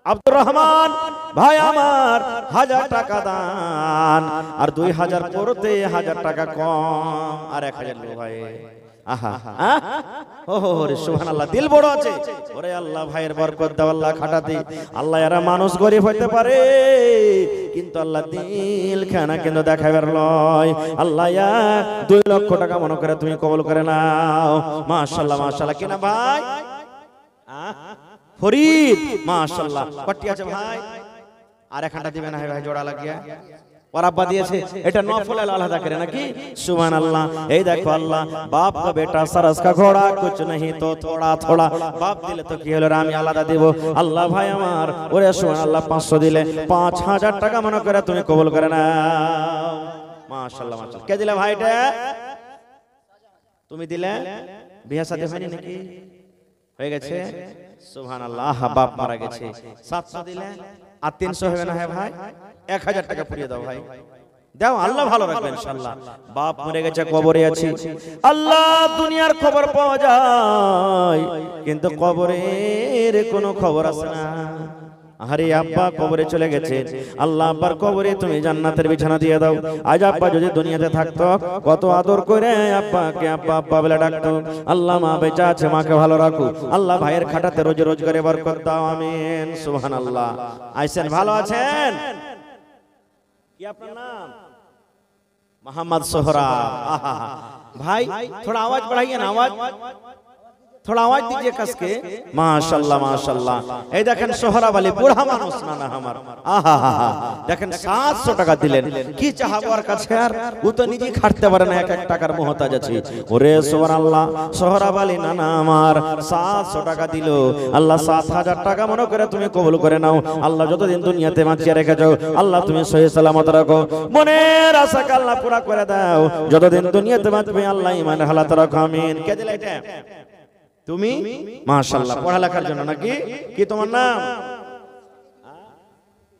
আব্দুর রহমান ভাই আমার, 1000 টাকা দান, আর 2000 করতে 1000 টাকা কম, আর 1000 লো ভাই। আহা, ওহো রে সুবহানাল্লাহ, দিল বড় আছে। ওরে আল্লাহ ভাইয়ের বরকত দাও, আল্লাহ খাটাতে। আল্লাহ এরা মানুষ গরিব হইতে পারে, কিন্তু আল্লাহ দিল খানা কিন্তু দেখাবার লয়। আল্লাহ 2 লক্ষ টাকা মনে করে তুমি কবুল করে নাও। মাশাআল্লাহ মাশাআল্লাহ। কিনা ভাই? ফরিদ, মাশাআল্লাহ। কটি আছে ভাই? আর একটা দিবেন না ভাই, জোড়া লাগিয়া और अब्बा दिए এটা নফল আলাদা করে নাকি? সুবহানাল্লাহ। এই দেখো আল্লাহ, বাপ का बेटा सरस का घोड़ा कुछ नहीं तो थोड़ा थोड़ा, বাপ দিলে তো কি হলো, আমি আলাদা দেব। আল্লাহ ভাই আমার, ওরে সুবহানাল্লাহ, 500 দিলে 5000 টাকা মনে করে তুমি কবুল করে নাও। মাশাআল্লাহ মাশাআল্লাহ। কে দিলে ভাইটা? তুমি দিলে? বিয়ে শাদী হয়নি নাকি? হয়ে গেছে? সুবহানাল্লাহ। বাপ মারা গেছে, 700 দিলে আর 300 হবে না? হ্যাঁ ভাই, 1000 টাকা পুড়িয়ে দাও ভাই, দাও, আল্লাহ ভালো রাখবে ইনশাআল্লাহ। বাপ মরে গেছে, কবরে আছে। আল্লাহ দুনিয়ার খবর পাওয়া যায়, কিন্তু কবরের কোনো খবর আসে না। আরে আব্বা কবরে চলে গেছে, আল্লাহ আব্বার কবরে তুমি জান্নাতের বিছানা দিয়ে দাও। আজ আব্বা যদি দুনিয়াতে থাকতো, কত আদর করে আব্বাকে আব্বা আব্বা বলে ডাকতো। আল্লাহ মা বেঁচে আছে, মাকে ভালো রাখো। আল্লাহ ভাইয়ের খাটাতে রোজ রোজগারে বরকত দাও, আমিন। সুবহানাল্লাহ। আইসেন, ভালো আছেন? কি আপনার নাম? মোহাম্মদ সোহরাব। ভাই थोड़ा आवाज बढ़ाइए ना, आवाज थोड़ा आवाज दीजिए कस के। माशाल्लाह माशाल्लाह। এই দেখেন সোহরাব আলী, বুড়া মানুষ না না আমার, আহা দেখেন 700 টাকা দিলেন। কি চাহাবো আর কাছে, আর ও তো নিজে খাটতে পারে না, এক এক টাকার মুহতাজ আছে। ওরে সুবহানাল্লাহ, সোহরাব আলী না না আমার 700 টাকা দিল। আল্লাহ 7000 টাকা মনে করে তুমি কবুল করে নাও। আল্লাহ যতদিন দুনিয়াতে বাঁচিয়ে রেখে যাও, আল্লাহ তুমি সহি সালামত রাখো, মনের আশাকে আল্লাহ পুরা করে দাও। যতদিন দুনিয়াতে বাঁচবে আল্লাহ ইমানের হালাত রাখো, আমিন। কে দিলে এটা? তুমি? মাশাআল্লাহ। পড়ালেখার জন্য নাকি? কি তোমার নাম?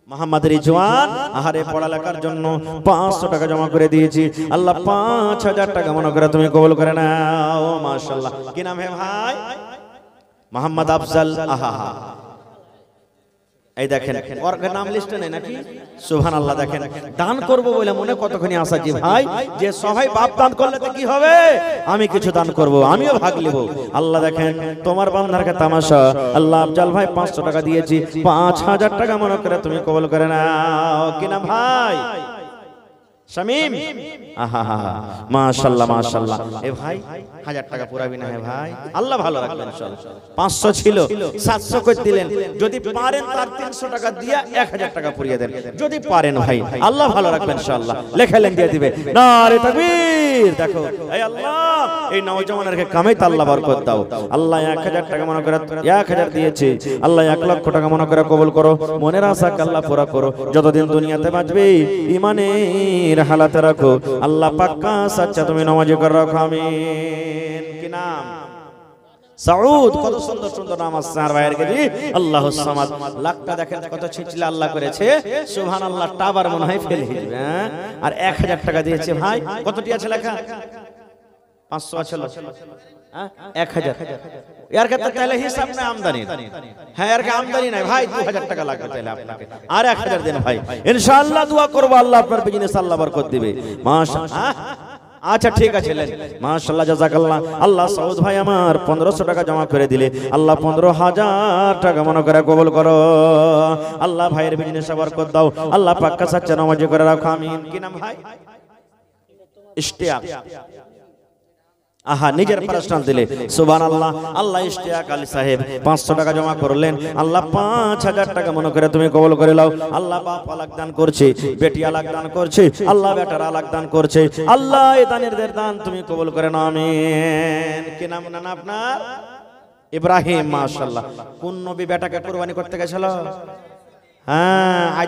মোহাম্মদ রিজওয়ান। আহারে পড়ালেখার জন্য 500 টাকা জমা করে দিয়েছি। আল্লাহ 5000 টাকা মনে করে তুমি কবুল করে নাও। মাশাআল্লাহ। কি নাম হে ভাই? মোহাম্মদ আফজাল। আহা, এই দেখেন ওর নাম লিস্টে নেই নাকি? সুবহানাল্লাহ। দেখেন দান করব বলে মনে কতখানি আশা জি ভাই, যে সবাই বাপ দান করলে তো কি হবে, আমি কিছু দান করব, আমিও ভাগ নেব। আল্লাহ দেখেন তোমার বান্দারকে তামাশা। আল্লাহ আফজাল ভাই 500 টাকা দিয়েছি, 5000 টাকা মনে করে তুমি কবুল করে নাও। কি না ভাই? শামীম। আহা মাশাআল্লাহ মাশাআল্লাহ। এ ভাই 1000 টাকা পুরাবি না? হে ভাই, আল্লাহ ভালো রাখবেন ইনশাআল্লাহ। 500 ছিল, 700 করে দিলেন। যদি পারেন তার 300 টাকা দিয়া 1000 টাকা পুরিয়ে দেন, যদি পারেন ভাই, আল্লাহ ভালো রাখবেন ইনশাআল্লাহ। লেখালেন দিয়ে দিবে। নারে তাকবীর। দেখো এই আল্লাহ এই নওজওয়ানকে কামাইতে আল্লাহ বরকত দাও। আল্লাহ 1000 টাকা মনে করে 1000 দিয়েছে, আল্লাহ 1 লক্ষ টাকা মনে করে কবুল করো, মনের আশাকে আল্লাহ পুরা করো। যতদিন দুনিয়াতে বাঁচবে ইমানের হালাতে রাখো। আল্লাহ পাক্কা সচ্চা তুমি নামাজি করে রাখো, আমিন। কি নাম? সাউদ। কত সুন্দর সুন্দর নাম আছে আর ভাইয়ের কাছে। আল্লাহুস সামাদ। লাখটা দেখেন কত ছিচলে আল্লাহ করেছে। সুবহানাল্লাহ। টাবার মনে হয় ফেলে দিবে। আর 1000 টাকা দিয়েছে ভাই। কতটি আছে লেখা? 500 আছে। হ্যাঁ 1000। यार कहता তাহলে হিসাব না আমদানি। হ্যাঁ यार কে আমদানি নাই ভাই, 2000 টাকা লাগবে তাহলে আপনাকে। আর 1000 দেন ভাই, ইনশাআল্লাহ দোয়া করব, আল্লাহ আপনার বিজনেস আল্লাহ বরকত দিবে। মাশাআল্লাহ। আচ্ছা ঠিক আছে, লেন। মাশাআল্লাহ জাযাকাল্লাহ। আল্লাহ সাউদ ভাই আমার 1500 টাকা জমা করে দিলে, আল্লাহ 15000 টাকা মনে করে কবুল করো। আল্লাহ ভাইয়ের বিজনেসে বরকত দাও, আল্লাহ পাক্কা সাচ্চা নামাজি করে রাখো, আমিন। কি নাম ভাই? ইশতিয়াক। আহা নিজের পার্সোনাল দিলে সুবহানাল্লাহ। আল্লাহ ইশতিয়াক আলী সাহেব 500 টাকা জমা করলেন। আল্লাহ 5000 টাকা মনে করে তুমি কবুল করে নাও। আল্লাহ বাপ আলাক দান করছে, বেটি আলাক দান করছে, আল্লাহ বেটার আলাক দান করছে। আল্লাহ এই দানের দান তুমি কবুল করে নাও, আমিন। কি নাম না আপনার? ইব্রাহিম, মাশাআল্লাহ। কোন নবী বেটাকে কুরবানি করতে গেছিল? হ্যাঁ।